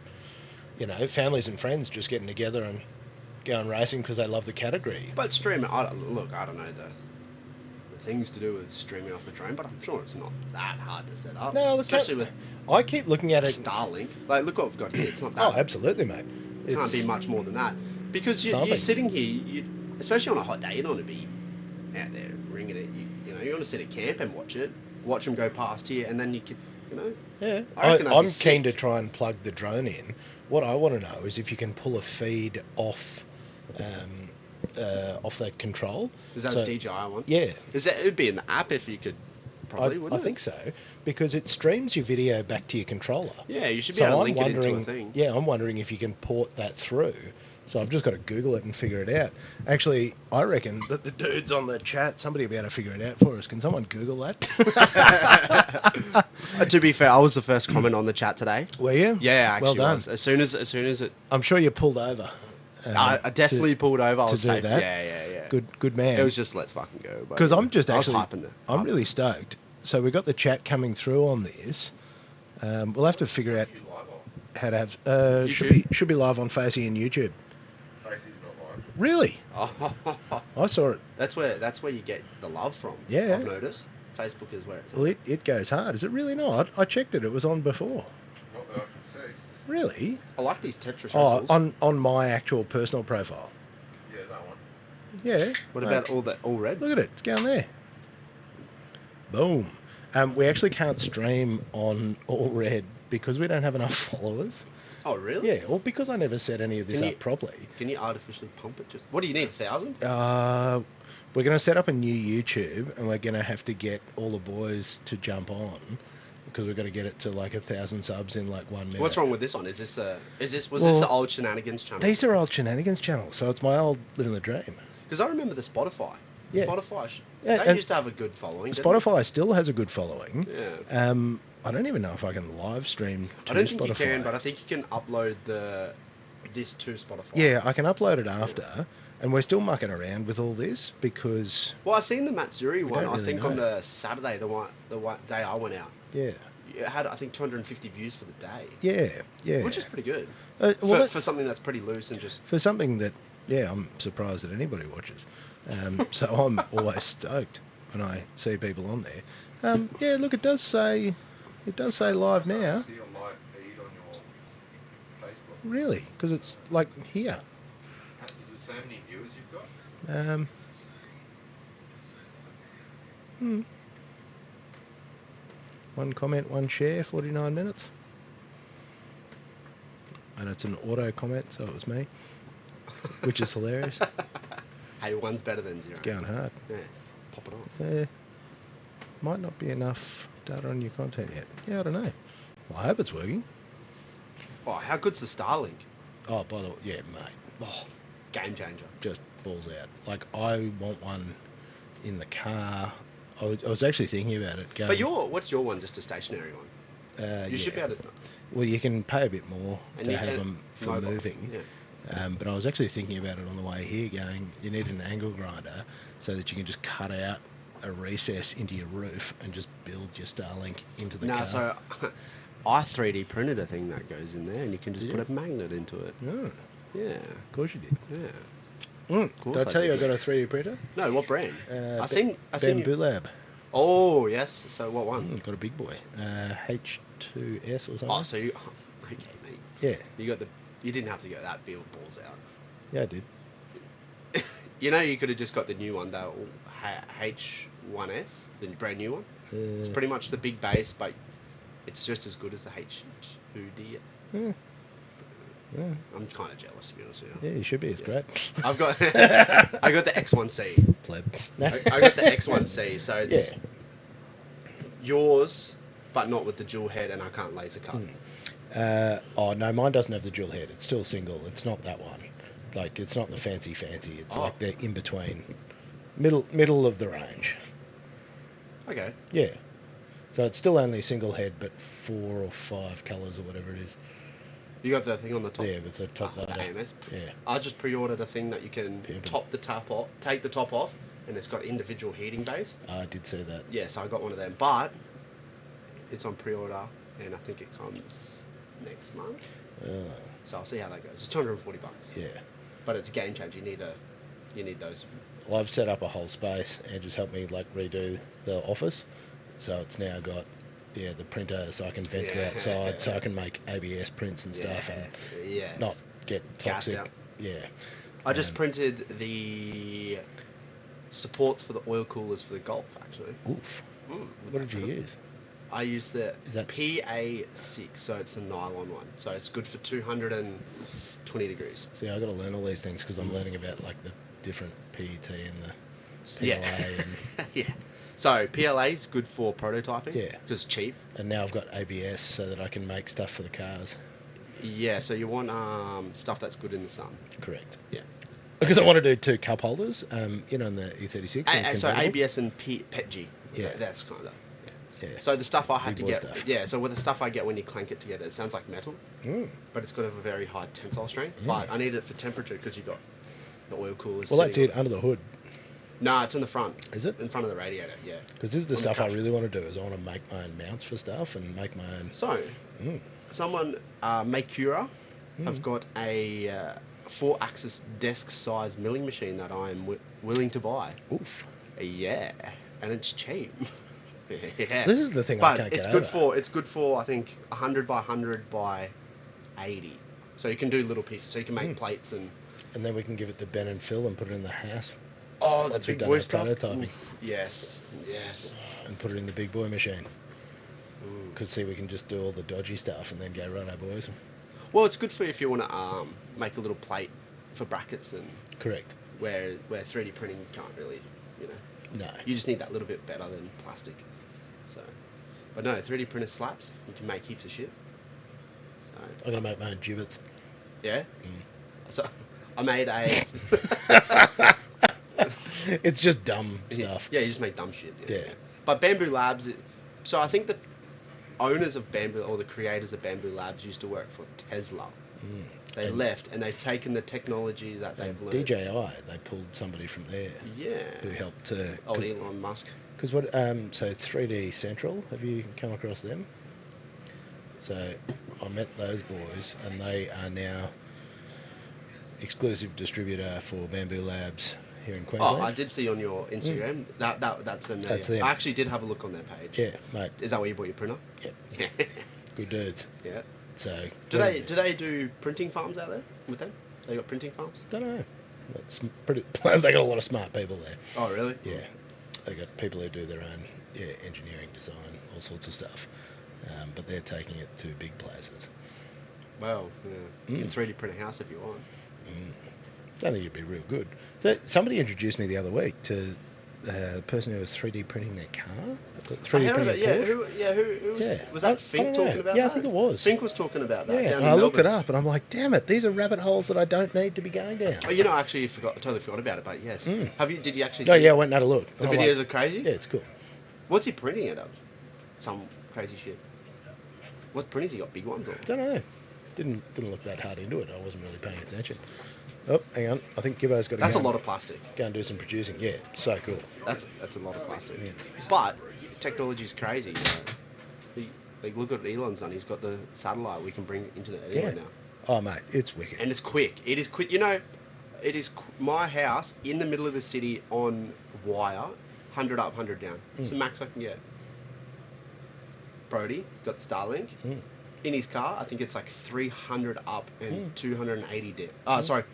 families and friends just getting together and going racing because they love the category. But stream it. I don't know things to do with streaming off the drone, but I'm sure it's not that hard to set up. No, especially with I keep looking at it. Starlink. Like, look what we've got here. It's not Oh, that. absolutely, mate. It can't be much more than that. Because you're thumping. sitting here, especially on a hot day, you don't want to be out there ringing it. You know, you want to sit at camp and watch them go past here, and then you can, you know. Yeah, I reckon that'd I'm be keen to sick. try and plug the drone in. What I want to know is if you can pull a feed off that control. Is that So- a DJI one? Yeah. It'd be in the app if you could. Probably, I wouldn't it? think so, because it streams your video back to your controller. Yeah, you should be So able to I'm link it into a wondering, thing. yeah, I'm wondering if you can port that through. So I've just got to Google it and figure it out. Actually, I reckon that the dudes on the chat, somebody will be able to figure it out for us. Can someone Google that? To be fair, I was the first comment on the chat today. Were you? Yeah, I actually well done. was. As soon as it, I'm sure you pulled over. I definitely pulled over. I was to do safe. that. Yeah. Good man. It was just let's fucking go. Because I'm just actually, I was hyping I'm really stoked. So we got the chat coming through on this. We'll have to figure out You live on. how to have. YouTube? Should be live on Facey and YouTube. Tracy's not live. Really? I saw it. That's where you get the love from. Yeah. I've noticed. Facebook is where it's. Well, it goes hard. Is it really not? I checked it. It was on before. Not that I can see. Really? I like these Tetris Oh, shuffles. on my actual personal profile. Yeah, that one. Yeah. What mate. about all red? Look at it. It's going there. Boom. We actually can't stream on All Red because we don't have enough followers. Oh, really? Yeah, well, because I never set any of this Can up you- properly. Can you artificially pump it? What do you need? 1,000? We're going to set up a new YouTube, and we're going to have to get all the boys to jump on because we've got to get it to like 1,000 subs in like 1 minute. What's wrong with this one? Was this this Well, the old shenanigans channel? These are old shenanigans channels, so it's my old living the dream. Because I remember the Spotify. Yeah. Spotify. Yeah, They and used to have a good following. didn't Spotify still has a good following. they? Yeah. I don't even know if I can live stream to I don't Spotify. think you can, but I think you can upload this to Spotify. Yeah, I can upload it after, and we're still mucking around with all this because Well, I seen the Matsuri one. don't I really think on know. the Saturday, the one day I went out, yeah, it had I think 250 views for the day, yeah, which is pretty good well, that- for something that's pretty loose and just. for something that I'm surprised that anybody watches. So I'm always stoked when I see people on there. Yeah, look, it does say live I now. see a live feed on your Facebook. Really, because it's like here. Does it say how many viewers you've got? One comment, one share, 49 minutes. And it's an auto comment, so it was me, which is hilarious. Hey, one's better than zero. Going hard. Yeah, pop it on. Might not be enough data on your content yet. Yeah, I don't know. Well, I hope it's working. Oh, how good's the Starlink? Oh, by the way, yeah, mate. Oh, game changer. Just balls out. Like, I want one in the car. I was actually thinking about it. Going, But what's your one? Just a stationary one. You should be able to. Well, you can pay a bit more And to you have can- them for mobile, moving. yeah. But I was actually thinking about it on the way here, going, you need an angle grinder so that you can just cut out a recess into your roof and just build your Starlink into the No, car. so I 3D printed a thing that goes in there, and you can just Did put a magnet into it. Oh, Yeah, of course you did. yeah. Did I tell you I got a 3D printer? No, what brand? I seen you. Bamboo Lab. Oh yes. So what one? Got a big boy. H2S or something. Oh, so you. Okay, mate. Yeah, You didn't have to go that balls out. yeah, I did. You know, you could have just got the new one though, H1S, the brand new one. It's pretty much the big base, but it's just as good as the H2D. Yeah. Yeah. I'm kind of jealous, to be honest with you. Yeah, you should be. It's great. I've got I got the X1C. Pleb. I got the X1C, so it's Yeah. yours, but not with the dual head, and I can't laser cut. Oh no, mine doesn't have the dual head. It's still single. It's not that one. Like, it's not the fancy. It's like the in between, middle of the range. Okay. Yeah. So it's still only single head, but 4 or 5 colours or whatever it is. You got the thing on the top. Yeah, with the top the lighter. AMS. Yeah. I just pre-ordered a thing that you can Beautiful. take the top off, and it's got individual heating bays. I did see that. Yeah, so I got one of them, but it's on pre-order, and I think it comes next month. Oh, So I'll see how that goes. It's $240, yeah. but it's game changer. You need a You need those. Well, I've set up a whole space and just helped me like redo the office, so it's now got the printer, so I can venture Yeah. outside, so I can make ABS prints and stuff, and Yes. not get Gassed toxic. out. Yeah. I just printed the supports for the oil coolers for the Golf, actually. Oof. Mm, What did you use? I used the Is that- PA6, so it's a nylon one. So it's good for 220 degrees. See, I got to learn all these things because I'm learning about like the different PET and the PLA, Yeah. and Yeah. So PLA is good for prototyping. Yeah. Because it's cheap. and now I've got ABS so that I can make stuff for the cars. Yeah. So you want stuff that's good in the sun. Correct. Yeah. Because I want to do 2 cup holders, in the E36. So convertible. ABS and PETG. Yeah. That's kind of. Yeah. So the stuff I had Big to boy get, stuff. yeah. So with the stuff I get when you clank it together, it sounds like metal, but it's got a very high tensile strength. But I need it for temperature because you got the oil coolers. Well, that's sitting it, under the hood. No, it's in the front. Is it? In front of the radiator? Yeah. Because this is the On the stuff I crash. really want to do, is I want to make my own mounts for stuff and make my own... So, someone, Makura, have got a 4-axis desk-size milling machine that I'm willing to buy. Oof. Yeah, and it's cheap. Yeah. This is the thing I But can't it's get good over. it's good for I think 100 by 100 by 80. So you can do little pieces. So you can make plates and And then we can give it to Ben and Phil and put it in the house oh, the Once we've big done boy our stuff. prototyping. Oof, yes, yes. and put it in the big boy machine. Because, see, we can just do all the dodgy stuff and then go, right, boys. Well, it's good for if you want to make a little plate for brackets and Correct. where 3D printing can't really, you know. No. You just need that little bit better than plastic. So, but no, 3D printer slaps. You can make heaps of shit. So, I'm going to make my own gibbets. yeah. So, I made a. It's just dumb stuff. Yeah, you just make dumb shit. Yeah. But Bamboo Labs. So I think the owners of Bamboo or the creators of Bamboo Labs used to work for Tesla. They left and they've taken the technology that they've learned. DJI, they pulled somebody from there Yeah. who helped to... Oh, Elon Musk. Because what? So 3D Central, have you come across them? So I met those boys, and they are now exclusive distributor for Bamboo Labs here in Queensland. Oh, I did see on your Instagram that's in there. That's them. I actually did have a look on their page. Yeah, mate. Is that where you bought your printer? Yeah, Yeah. good dudes. Yeah. So Do they do printing farms out there with them? They got printing farms? Don't know. It's pretty. They got a lot of smart people there. Oh, really? Yeah, they got people who do their own engineering, design, all sorts of stuff. But they're taking it to big places. Well, yeah. You can 3D print a house if you want. Don't think it'd be real good. So somebody introduced me the other week to the person who was 3D printing their car. 3D I heard printing of a it, yeah. Porsche. Who was, Yeah. was I that Fink don't know. talking about Yeah, I that? think it was. Fink was talking about that. Yeah, down and in I looked it Melbourne. up, and I'm like, damn it, these are rabbit holes that I don't need to be going down. Oh, you know, actually, I totally forgot about it, but yes. Did you actually No, see yeah, I went and had a look. the I'm videos like, are crazy? Yeah, it's cool. What's he printing it of? Some crazy shit. What printers he got? Big ones or? Don't know. Didn't look that hard into it. I wasn't really paying attention. Oh, hang on. I think Gibbo's got to That's go a lot of plastic. Go and do some producing. Yeah, so cool. That's a lot of plastic. But technology's crazy. You know? Like look at Elon's done. He's got the satellite. We can bring internet anywhere Yeah. now, Oh, mate, it's wicked. and it's quick. It is quick. You know, it is my house in the middle of the city on wire, 100 up, 100 down. It's the max I can get. Brody got Starlink. In his car, I think it's like 300 up and 280 down. Oh, sorry,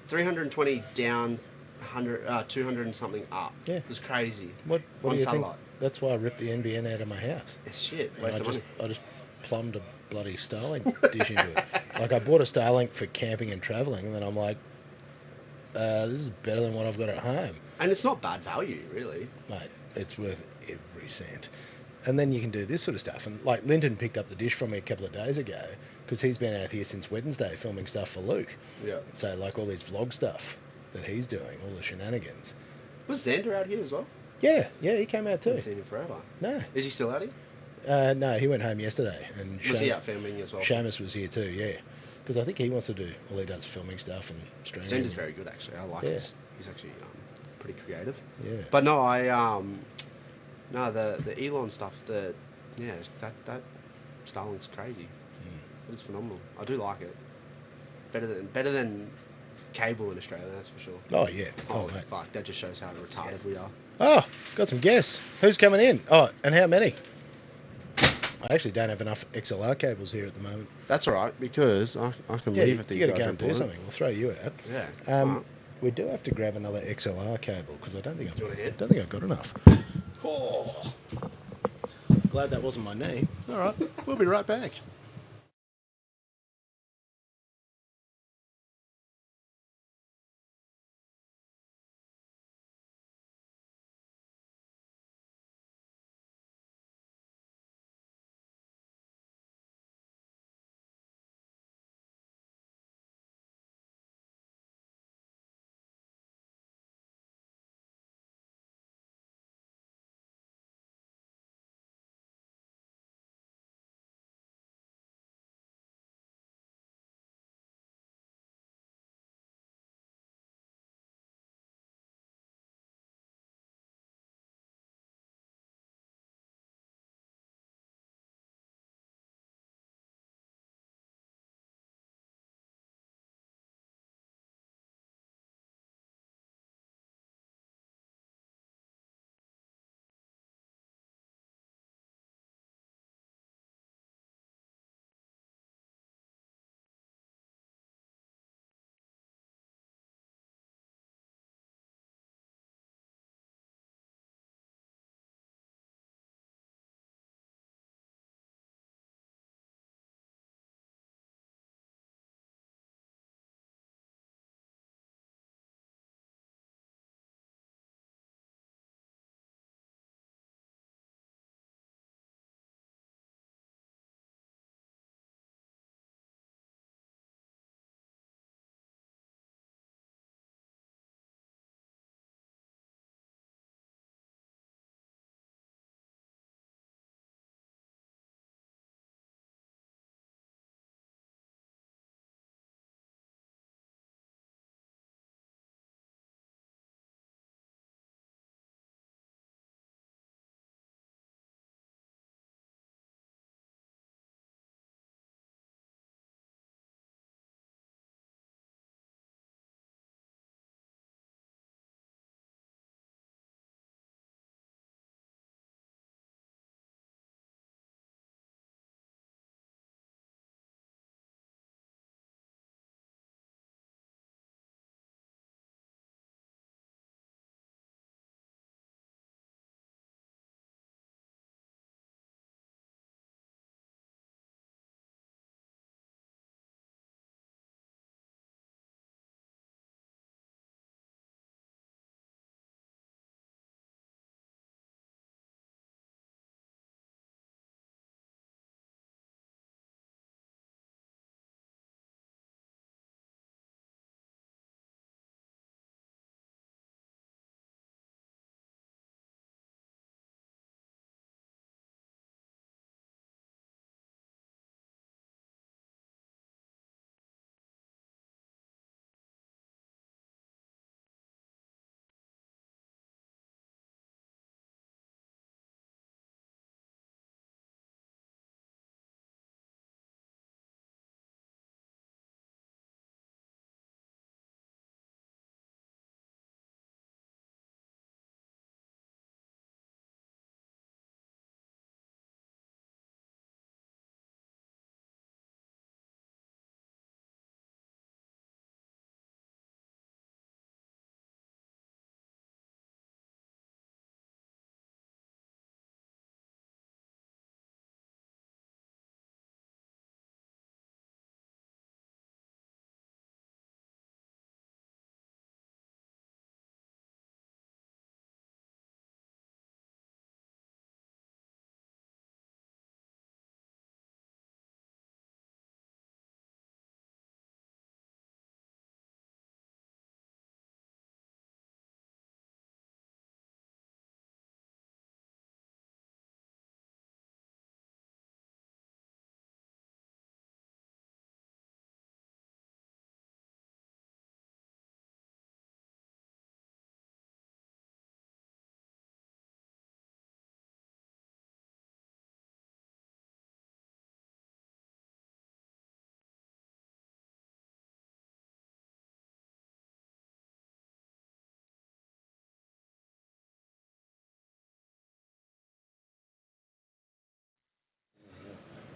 320 down, 200 and something up. Yeah. It was crazy. What on do you satellite. think? That's why I ripped the NBN out of my house. It's shit. And Waste of money. I just plumbed a bloody Starlink dish into it. Like, I bought a Starlink for camping and travelling, and then I'm like, this is better than what I've got at home. And it's not bad value, really. Mate, it's worth every cent. And then you can do this sort of stuff. And, like, Linton picked up the dish from me a couple of days ago because he's been out here since Wednesday filming stuff for Luke. Yeah. So, like, all these vlog stuff that he's doing, all the shenanigans. Was Xander out here as well? Yeah, he came out I too. haven't seen him forever. No. Is he still out here? No, he went home yesterday. And Was he out filming as well? Seamus was here too, yeah. Because I think he wants to do, all he does filming stuff and streaming. Xander's very good, actually. I like Yeah. his. He's actually pretty creative. Yeah. But no, the Elon stuff, that Starlink's crazy. It is phenomenal. I do like it. Better than cable in Australia, that's for sure. Oh, yeah. Oh, Holy mate. fuck, that just shows how retarded we are. Oh, got some guests. Who's coming in? Oh, and how many? I actually don't have enough XLR cables here at the moment. That's all right, because I can Yeah, leave you if the got to guys go and do report it. something. We'll throw you out. Yeah. Um, we do have to grab another XLR cable because I don't think Do you want a hand? I've got enough. Oh, glad that wasn't my knee. All right, we'll be right back.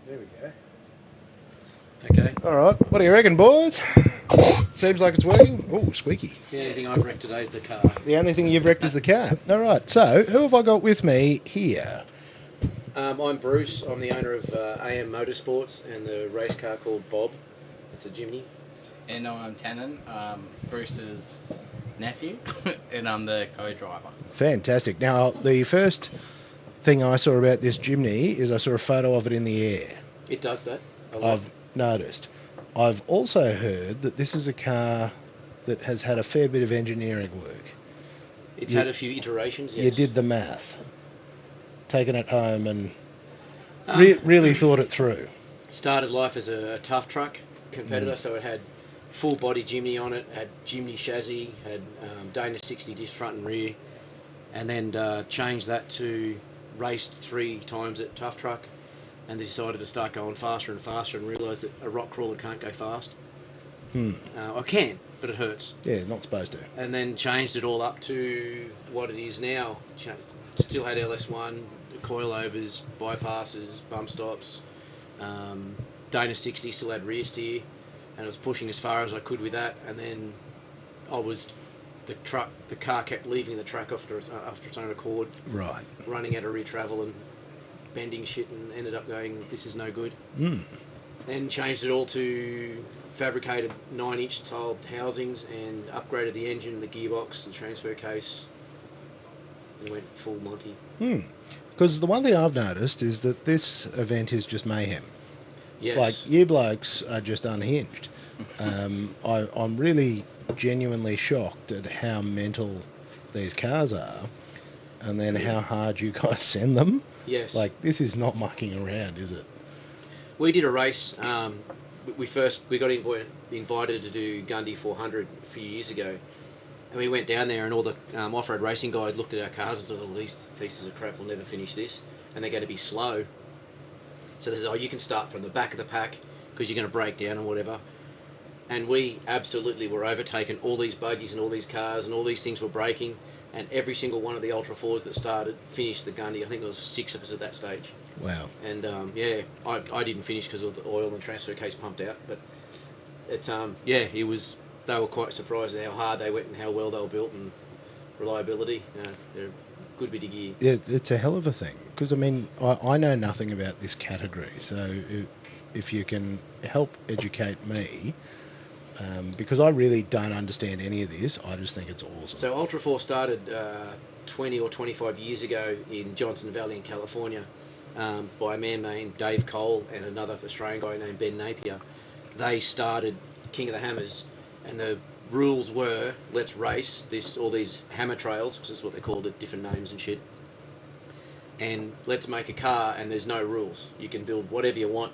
There we go. Okay. All right. What do you reckon, boys? Seems like it's working. Oh, squeaky. The only thing I've wrecked today is the car. The only thing you've wrecked is the car. All right. So, who have I got with me here? I'm Bruce. I'm the owner of AM Motorsports and the race car called Bob. It's a Jimny. And I'm Tannen, Bruce's nephew, and I'm the co-driver. Fantastic. Now, the first thing I saw about this Jimny is I saw a photo of it in the air. It does that a lot. I've noticed. I've also heard that this is a car that has had a fair bit of engineering work. It's had a few iterations, yes. You did the math. Taken it home and really thought it through. Started life as a tough truck competitor, so it had full body Jimny on it, had Jimny chassis, had Dana 60 disc front and rear, and then changed that to raced 3 times at tough truck, and decided to start going faster and faster and realised that a rock crawler can't go fast. I can, but it hurts. Yeah, not supposed to. And then changed it all up to what it is now. Still had LS1, coilovers, bypasses, bump stops. Dana 60 still had rear steer, and I was pushing as far as I could with that. And then the car kept leaving the track after its own accord. Right. Running out of rear travel and bending shit, and ended up going, this is no good. Then changed it all to fabricated 9-inch tiled housings and upgraded the engine, the gearbox, the transfer case, and went full Monty. Because the one thing I've noticed is that this event is just mayhem. Yes. Like, you blokes are just unhinged. I'm really genuinely shocked at how mental these cars are, and then how hard you guys send them. Yes. Like, this is not mucking around, is it? We did a race. We got invited to do Gundy 400 a few years ago, and we went down there, and all the off-road racing guys looked at our cars and thought, "Oh, these pieces of crap will never finish this, and they're going to be slow." So they said, "Oh, you can start from the back of the pack because you're going to break down and whatever." And we absolutely were overtaking all these buggies and all these cars, and all these things were breaking. And every single one of the Ultra4s that started finished the Gundy. I think there was 6 of us at that stage. Wow. And I didn't finish because of the oil and the transfer case pumped out. But it's it was. They were quite surprised at how hard they went and how well they were built and reliability. They're a good bit of gear. Yeah, it's a hell of a thing. Because, I mean, I know nothing about this category. So if you can help educate me, because I really don't understand any of this, I just think it's awesome. So Ultra4 started 20 or 25 years ago in Johnson Valley in California by a man named Dave Cole and another Australian guy named Ben Napier. They started King of the Hammers, and the rules were, let's race all these hammer trails, because that's what they called it, different names and shit, and let's make a car and there's no rules. You can build whatever you want.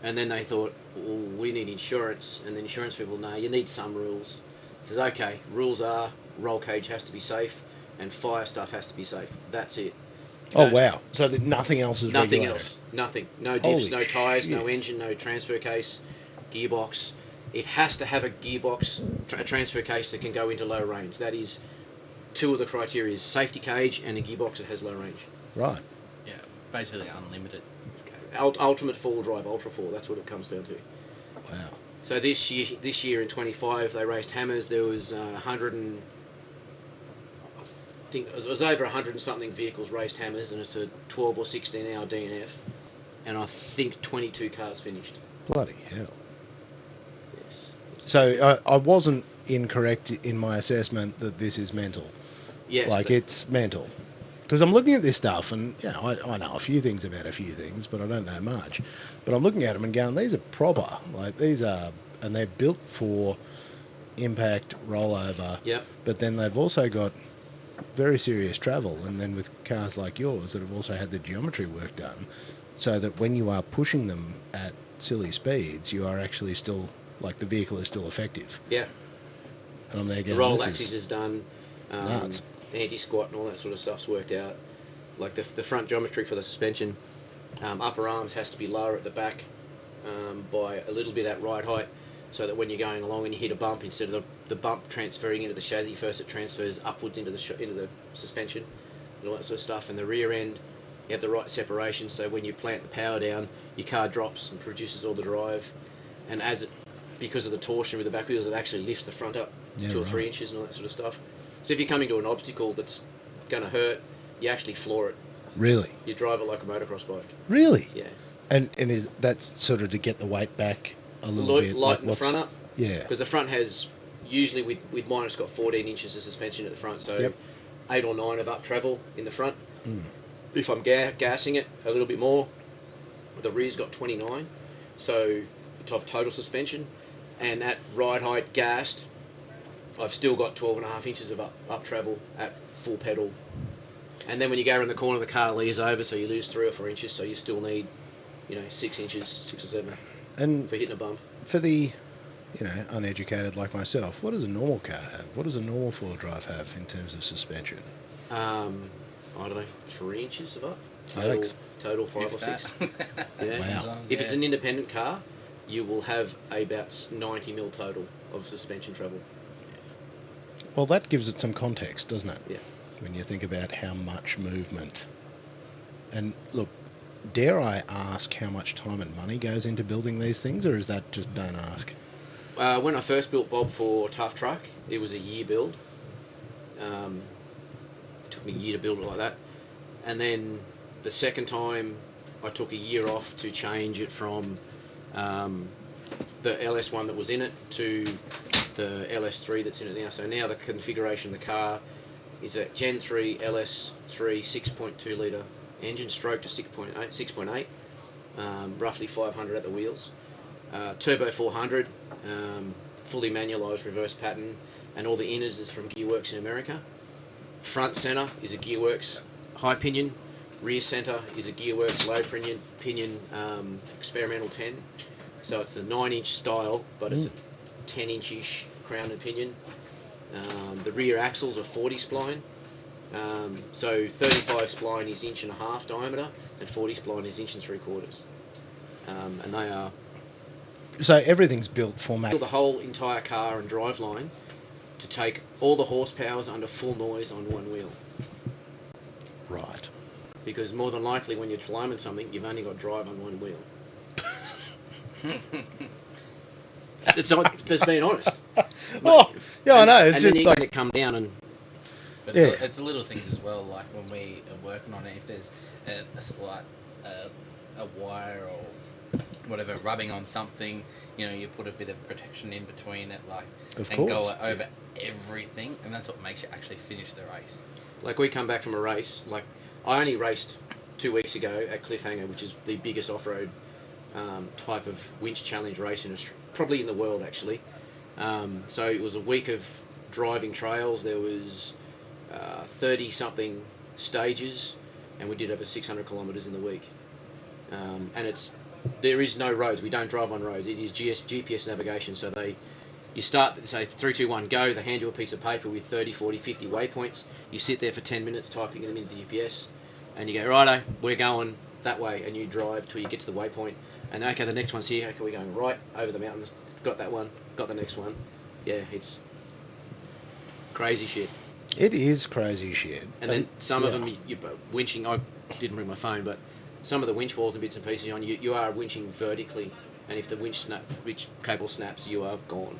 And then they thought, well, we need insurance. And the insurance people, no, you need some rules. He says, okay, rules are roll cage has to be safe and fire stuff has to be safe. That's it. Oh, wow. So that nothing else is Nothing regulated. else. Nothing. No Holy diffs, no tyres, shit. no engine, no transfer case, gearbox. It has to have a gearbox, a transfer case that can go into low range. That is 2 of the criteria, safety cage and a gearbox that has low range. Right. Yeah, basically unlimited. Ultimate four-wheel drive, Ultra4, that's what it comes down to. Wow. So this year in 25, they raced hammers. There was 100 and I think it was over 100 and something vehicles raced hammers, and it's a 12 or 16 hour DNF, and I think 22 cars finished. Bloody hell. Yes. So I wasn't incorrect in my assessment that this is mental. Yes. Like, it's mental. Because I'm looking at this stuff, and I know a few things about a few things, but I don't know much. But I'm looking at them and going, these are proper. Like, these are, and they're built for impact, rollover. Yep. But then they've also got very serious travel, and then with cars like yours that have also had the geometry work done, so that when you are pushing them at silly speeds, you are actually still, like, the vehicle is still effective. Yeah. And I'm there The going, roll this axis is done. nuts. Anti-squat and all that sort of stuff's worked out. Like the front geometry for the suspension, upper arms has to be lower at the back by a little bit at ride height, so that when you're going along and you hit a bump, instead of the bump transferring into the chassis first, it transfers upwards into the suspension and all that sort of stuff. And the rear end, You have the right separation, so when you plant the power down, your car drops and produces all the drive. And because of the torsion with the back wheels, it actually lifts the front up 2 or 3 inches and all that sort of stuff. So if you're coming to an obstacle that's going to hurt, you actually floor it. Really? You drive it like a motocross bike. Really? Yeah. And is that's sort of to get the weight back a little bit? Lighten the front up. Yeah. Because the front has, usually with mine, it's got 14 inches of suspension at the front, so 8 or 9 of up travel in the front. If I'm gassing it a little bit more, the rear's got 29, so of total suspension, and at ride height gassed, I've still got 12.5 inches of up travel at full pedal. And then when you go around the corner, the car leers over, so you lose 3 or 4 inches, so you still need, 6 inches, 6 or 7, and for hitting a bump. For the, uneducated like myself, what does a normal car have? What does a normal four-wheel drive have in terms of suspension? I don't know, 3 inches of up. Total 5 or 6. Yeah. Wow. If it's an independent car, you will have about 90 mil total of suspension travel. Well, that gives it some context, doesn't it? Yeah. When you think about how much movement. And look, dare I ask how much time and money goes into building these things, or is that just don't ask? When I first built Bob for Tough Truck, it was a year build. It took me a year to build it like that. And then the second time, I took a year off to change it from the LS1 that was in it to the LS3 that's in it now. So now the configuration of the car is a Gen 3 LS3 6.2 litre engine, stroke to 6.8, roughly 500 at the wheels. Turbo 400, fully manualised reverse pattern, and all the innards is from Gearworks in America. Front centre is a Gearworks high pinion. Rear centre is a Gearworks low pinion experimental 10. So it's a 9-inch style, but it's a 10-inch-ish crown and pinion. The rear axles are 40 spline. So 35 spline is 1.5 inch diameter, and 40 spline is 1 3/4 inch. And they are... So everything's built for build the whole entire car and driveline to take all the horsepowers under full noise on one wheel. Right. Because more than likely when you're climbing something, you've only got drive on one wheel. Just being honest. Oh, yeah, I know. It's and just then you like can come down and... But Yeah. it's the little things as well, like when we are working on it, if there's a slight a wire or whatever rubbing on something, you put a bit of protection in between it, Of go course. over everything, and that's what makes you actually finish the race. Like we come back from a race, like I only raced 2 weeks ago at Cliffhanger, which is the biggest off-road type of winch challenge race in Australia, probably in the world actually. So it was a week of driving trails. There was 30-something stages, and we did over 600 kilometres in the week. And there is no roads. We don't drive on roads. It is GPS navigation. So you start, say 3, 2, 1, go. They hand you a piece of paper with 30, 40, 50 waypoints. You sit there for 10 minutes typing them into GPS, and you go, righto, we're going that way, and you drive till you get to the waypoint. And okay, the next one's here. Okay, we're going right over the mountains. Got that one. Got the next one. Yeah, it's crazy shit. it is crazy shit. And then some of them, you winching. I didn't bring my phone, but some of the winch walls and bits and pieces on you are winching vertically, and if the winch cable snaps, you are gone.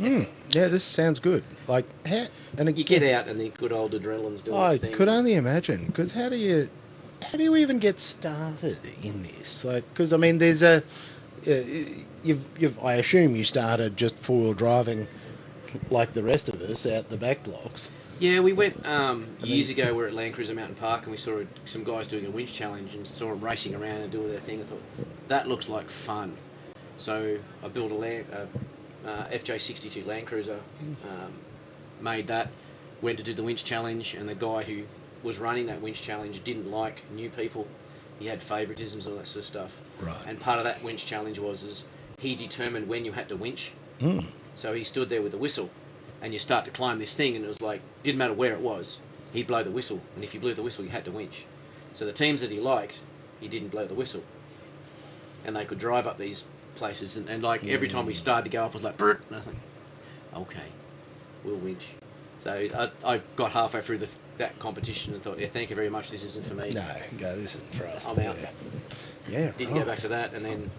Yeah, this sounds good. Like, how, and You get out, and the good old adrenaline's doing I its thing. could only imagine, because how do you even get started in this? Like, because I mean, there's I assume you started just four-wheel driving, like the rest of us, out the back blocks. Yeah, we went years ago. We were at Land Cruiser Mountain Park, and we saw some guys doing a winch challenge, and saw them racing around and doing their thing. I thought that looks like fun, so I built a FJ62 Land Cruiser, made that, went to do the winch challenge, and the guy who was running that winch challenge didn't like new people. He had favouritisms and all that sort of stuff. Right. And part of that winch challenge was he determined when you had to winch. Mm. So he stood there with a whistle, and you start to climb this thing, and it was like, didn't matter where it was, he'd blow the whistle, and if you blew the whistle, you had to winch. So the teams that he liked, he didn't blow the whistle, and they could drive up these places, and like every time we started to go up, it was like, brrrt, and I was like, okay, we'll winch. So I got halfway through that competition and thought, yeah, thank you very much, this isn't for me. No, go, this isn't for us. I'm out. Yeah, Didn't go back to that, and then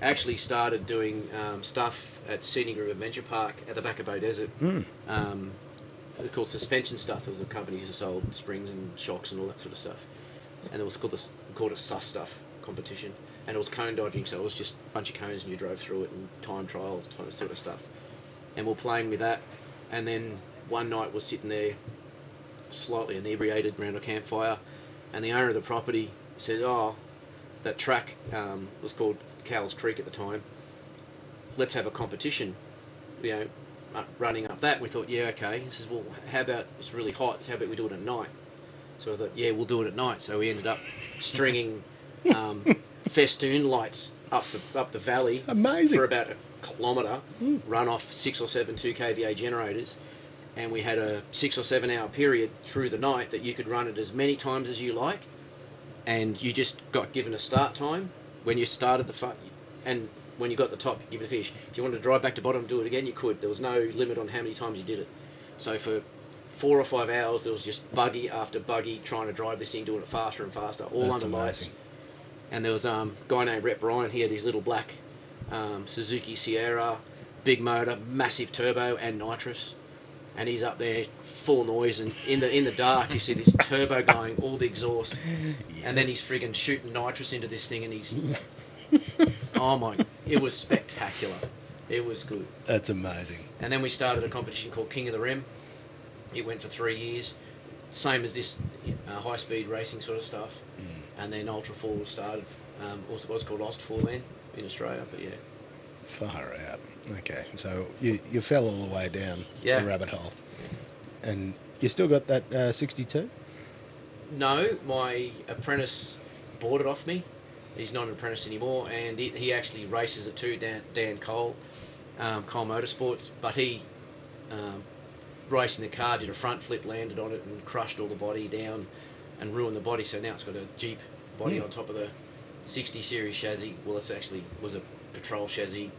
actually started doing stuff at Scenic River Adventure Park at the back of Bow Desert. Called suspension stuff. There was a company who sold springs and shocks and all that sort of stuff, and it was called it sus stuff competition, and it was cone dodging, so it was just a bunch of cones and you drove through it and time trials, sort of stuff, and we're playing with that, and then one night we're sitting there slightly inebriated around a campfire, and the owner of the property said, "Oh, that track was called Cowles Creek at the time. Let's have a competition, running up that." We thought, yeah, okay. He says, "Well, how about, it's really hot, how about we do it at night?" So I thought, yeah, we'll do it at night. So we ended up stringing festoon lights up the valley. Amazing. For about a kilometre, run off 6 or 7 2 kVA generators, and we had a 6 or 7 hour period through the night that you could run it as many times as you like, and you just got given a start time when you started and when you got the top, you give it a finish. If you wanted to drive back to bottom and do it again, you could. There was no limit on how many times you did it. So for 4 or 5 hours, there was just buggy after buggy trying to drive this thing, doing it faster and faster, all That's under lights. amazing. And there was a guy named Rep Ryan. He had his little black Suzuki Sierra, big motor, massive turbo and nitrous. And he's up there full noise, and in the dark you see this turbo going, all the exhaust, and then he's friggin' shooting nitrous into this thing, and he's oh my, it was spectacular. It was good. That's amazing. And then we started a competition called King of the Rim. It went for 3 years, same as this high speed racing sort of stuff. And then Ultra4 started, also was called Offroad then in Australia, but yeah. Far out. Okay, so you fell all the way down Yeah. the rabbit hole. And you still got that 62? No, my apprentice bought it off me. He's not an apprentice anymore, and he actually races it too, Dan Cole, Cole Motorsports, but he, racing the car, did a front flip, landed on it and crushed all the body down and ruined the body, so now it's got a Jeep body on top of the 60 series chassis. Well, it's actually was a patrol chassis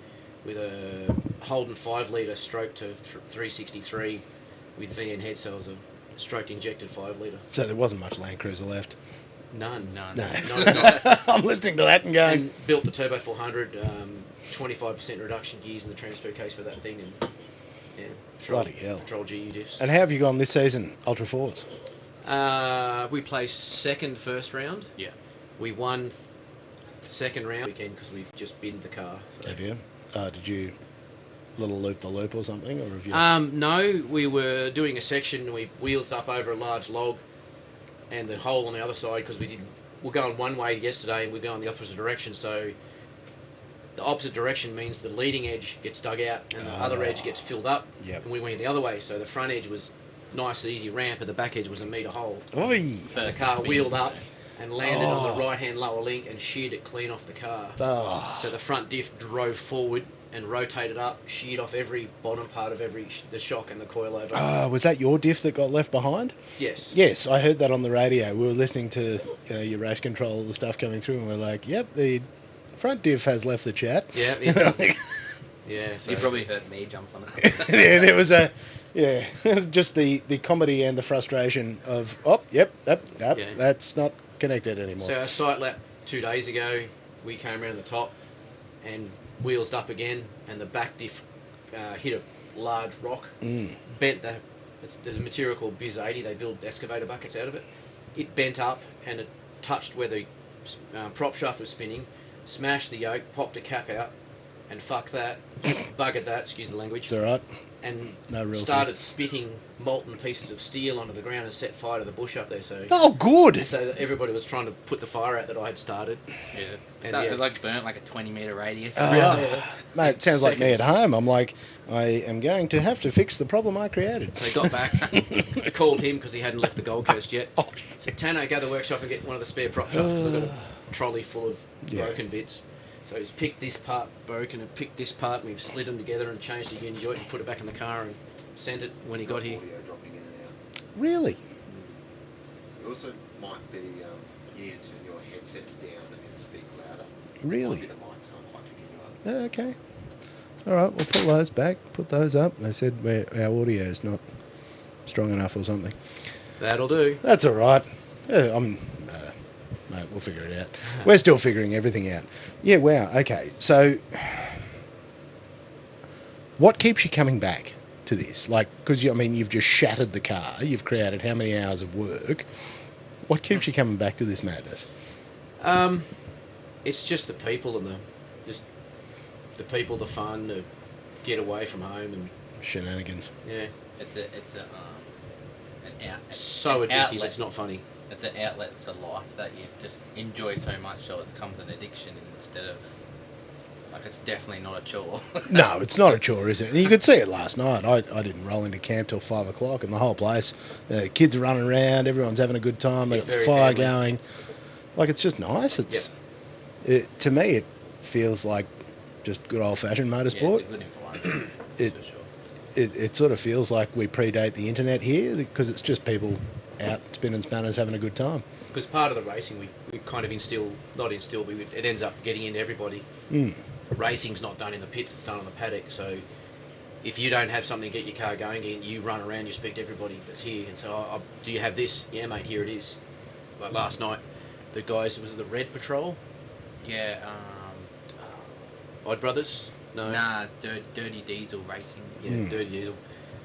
with a Holden 5 litre stroke to 363 with VN head, so it was a stroked injected 5 litre. So there wasn't much Land Cruiser left. None. No. Not. I'm listening to that and going... And built the Turbo 400, 25% reduction gears in the transfer case for that thing, and yeah, Bloody hell. Patrol GU diffs. And how have you gone this season, Ultra 4s? We placed second first round. Yeah. We won the second round weekend because we've just binned the car. So. Have you? Did you little loop the loop or something, or have you? No, we were doing a section. We wheels up over a large log, and the hole on the other side, because we're going one way yesterday and we're going the opposite direction. So the opposite direction means the leading edge gets dug out and the other edge gets filled up. Yep. And we went the other way. So the front edge was nice, easy ramp, and the back edge was a metre hole. Oi! And the car wheeled up and landed on the right-hand lower link and sheared it clean off the car. Oh. So the front diff drove forward and rotated up, sheared off every bottom part of the shock and the coilover. Was that your diff that got left behind? Yes. Yes, I heard that on the radio. We were listening to your race control, the stuff coming through, and we're like, yep, the front diff has left the chat. Yeah. Yeah. So You probably heard me jump on it. Yeah, there was just the comedy and the frustration of, Yeah. that's not connected anymore. So our sight lap 2 days ago, we came around the top and wheels up again, and the back diff hit a large rock, bent there's a material called Biz 80, they build excavator buckets out of it. It bent up and it touched where the prop shaft was spinning, smashed the yoke, popped a cap out, and fuck that, buggered that, excuse the language. It's all right. And No real started spitting molten pieces of steel onto the ground and set fire to the bush up there. So, Oh, good. so that everybody was trying to put the fire out that I had started. Yeah. And It like burnt like a 20-metre radius. Mate, it sounds like me at Seconds. home. I'm like, I am going to have to fix the problem I created. So he got back, I called him because he hadn't left the Gold Coast yet. Oh, I said, Tano, go to the workshop and get one of the spare prop shafts because I've got a trolley full of broken bits. So he's picked this part broken and picked this part, and we've slid them together and changed the uni joint and put it back in the car and sent it when he got here. Audio dropping in and out. Really? You also might be you need to turn your headsets down and speak louder. Really? Might be the mics aren't quite picking you up. Okay. All right, we'll pull those back, put those up. They said our audio is not strong enough or something. That'll do. That's all right. Mate, we'll figure it out. We're still figuring everything out. Yeah, wow. Okay, so what keeps you coming back to this? Like, because you've just shattered the car. You've created how many hours of work? What keeps you coming back to this madness? It's just the people and the people, the fun, to get away from home and Shenanigans. yeah. It's an So an addictive, outlet. it's not funny. It's an outlet to life that you just enjoy so much, so it becomes an addiction instead of like it's definitely not a chore. No, it's not a chore, is it? And you could see it last night. I didn't roll into camp till 5 o'clock, and the whole place, kids are running around, everyone's having a good time. They It's got the very fire family. going. Like, it's just nice. To me, it feels like just good old fashioned Yeah, motorsport. it's a good environment It- for sure. It sort of feels like we predate the internet here because it's just people out spinning spanners having a good time. Because part of the racing, we kind of it ends up getting into everybody. Mm. Racing's not done in the pits, it's done on the paddock. So if you don't have something to get your car going, you run around, you speak to everybody that's here and say, do you have this? Yeah, mate, here it is. Like last night, the guys, was it the Red Patrol? Yeah, Odd Brothers? No. nah, dirty diesel racing. Yeah, Dirty Diesel.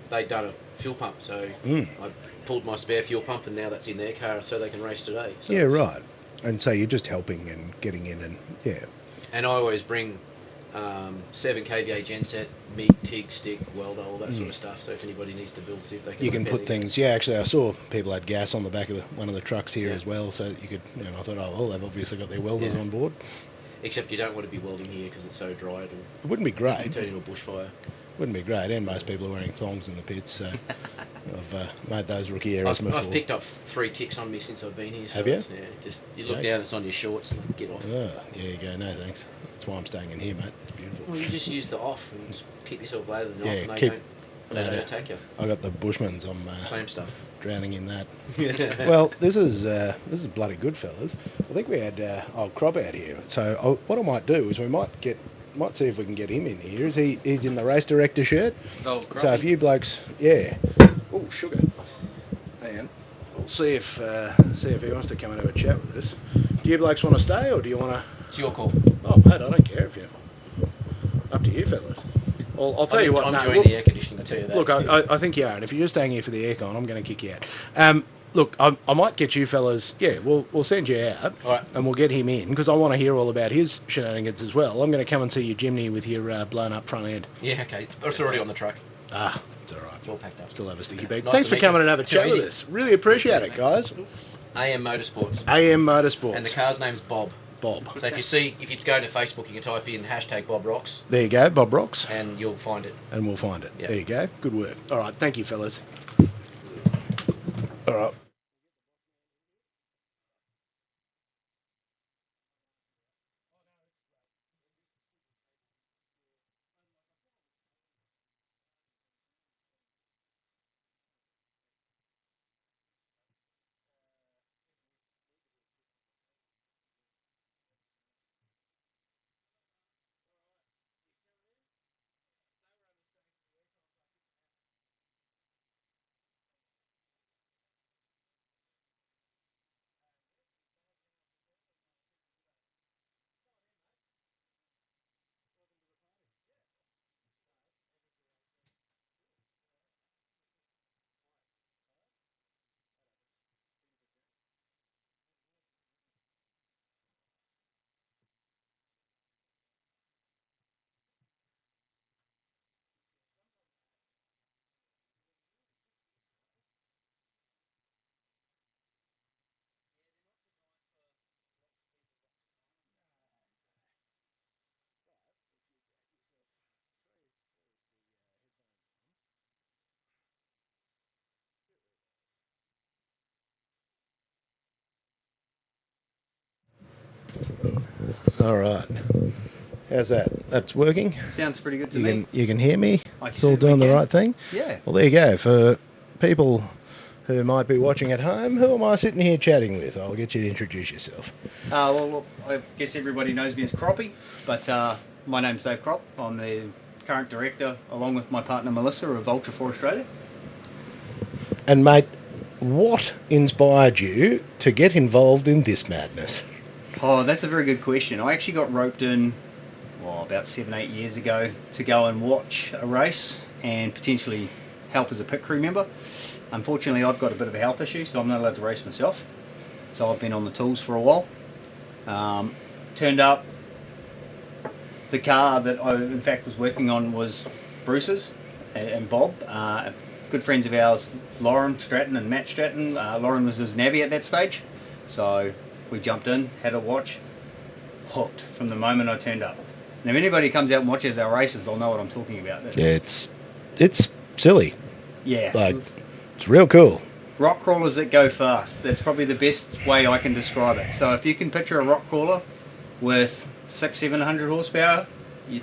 They'd done a fuel pump, so Mm. I pulled my spare fuel pump and now that's in their car so they can race today. So Yeah, it's- right. And so you're just helping and getting in and, yeah. And I always bring 7 kVA genset, MIG, TIG, stick, welder, all that sort of stuff. So if anybody needs to build, see if they can. You can repair put their- things. Yeah, actually, I saw people had gas on the back of one of the trucks here Yeah. as well, so that you could. And I thought, oh well, they've obviously got their welders on board. Except you don't want to be welding here because it's so dry. It'll It wouldn't be great. turn into a bushfire. Wouldn't be great. And most people are wearing thongs in the pits, so I've made those rookie errors before. I've picked up 3 ticks on me since I've been here. So Have you? it's- Yeah, just you look Yikes. down, it's on your shorts, and get off. Oh, there you go. No thanks. That's why I'm staying in here, mate. It's beautiful. Well, you just use the off and just keep yourself later than Yeah, off, and keep- they don't attack you. I got the Bushmans. I'm Same stuff. drowning in that. Well, this is bloody good, fellas. I think we had old Crop out here. So what I might do is we might see if we can get him in here. He's in the race director shirt. Oh, So if you blokes, yeah. Oh, sugar. Hang on. We'll see if he wants to come and have a chat with us. Do you blokes want to stay or do you want to? it's your call. Oh, mate, I don't care if you. Up to you, fellas. Well, I'll tell you what. I'm no, enjoying look, the air conditioning. I tell you that. look, I think you are, and if you're just staying here for the aircon, I'm going to kick you out. Look, I might get you fellas. Yeah, we'll send you out, All right. and we'll get him in because I want to hear all about his shenanigans as well. I'm going to come and see your Jimny with your blown up front end. Yeah, okay. It's already on the truck. Ah, it's all right. It's all packed up. Still have a sticky beak. Nice Thanks to for meet coming you. and have a Too chat with easy. us. Really appreciate it, guys. AM Motorsports. AM And the Motorsports. car's name's Bob. Bob. So if you go to Facebook, you can type in #BobRocks There you go, Bob Rocks, and you'll find it. and we'll find it. Yeah. There you go. Good work. All right, thank you, fellas. All right. All right. How's that? That's working? Sounds pretty good to You me. can hear me? I It's all certainly doing the can. right thing? Yeah. Well, there you go. For people who might be watching at home, who am I sitting here chatting with? I'll get you to introduce yourself. Well, look, I guess everybody knows me as Croppy, but my name's Dave Crop. I'm the current director, along with my partner Melissa, of Ultra4 Australia. And mate, what inspired you to get involved in this madness? Oh, that's a very good question. I actually got roped in, about 7-8 years ago to go and watch a race and potentially help as a pit crew member. Unfortunately, I've got a bit of a health issue, so I'm not allowed to race myself. So I've been on the tools for a while. Turned up, the car that I in fact was working on was Bruce's and Bob, good friends of ours, Lauren Stratton and Matt Stratton. Lauren was his navvy at that stage, so we jumped in, had a watch, hooked from the moment I turned up. And if anybody comes out and watches our races, they'll know what I'm talking about. It's silly. Yeah. Like, it's real cool. Rock crawlers that go fast. That's probably the best way I can describe it. So if you can picture a rock crawler with 600-700 horsepower,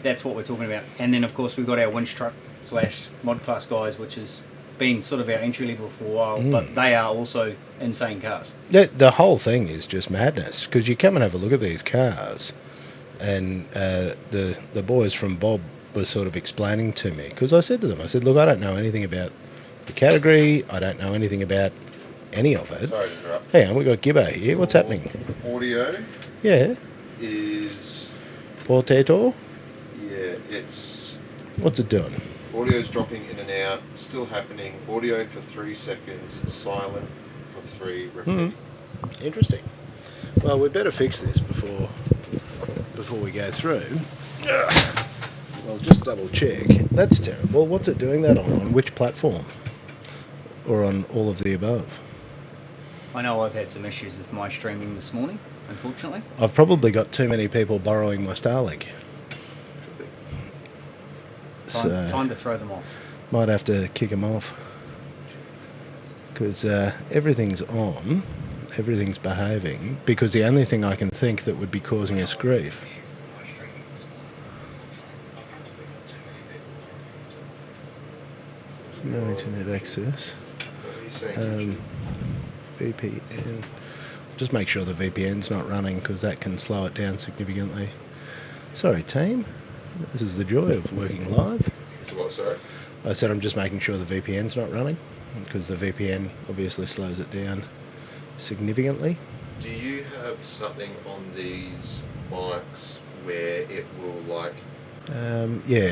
that's what we're talking about. And then of course we've got our winch truck / mod class guys, which has been sort of our entry level for a while, but they are also insane cars. The whole thing is just madness, because you come and have a look at these cars, and the boys from Bob were sort of explaining to me, because I said to them, I said, look, I don't know anything about the category, I don't know anything about any of it. Sorry to interrupt. Hang on, we've got Gibbo here. What's happening? Audio Yeah. is... Potato? Yeah, it's... What's it doing? Audio's dropping in and out, still happening. Audio for 3 seconds, silent for 3, repeat. Interesting. Well, we better fix this before we go through. Well, just double check. That's terrible. What's it doing that on? On which platform? Or on all of the above? I know I've had some issues with my streaming this morning, unfortunately. I've probably got too many people borrowing my Starlink. Time to throw them off. Might have to kick them off. Because everything's on, everything's behaving, because the only thing I can think that would be causing us grief... No internet access. VPN. Just make sure the VPN's not running, because that can slow it down significantly. Sorry, team. This is the joy of working live. So what, sorry? I said I'm just making sure the VPN's not running, because the VPN obviously slows it down significantly. Do you have something on these mics where it will, like... Yeah.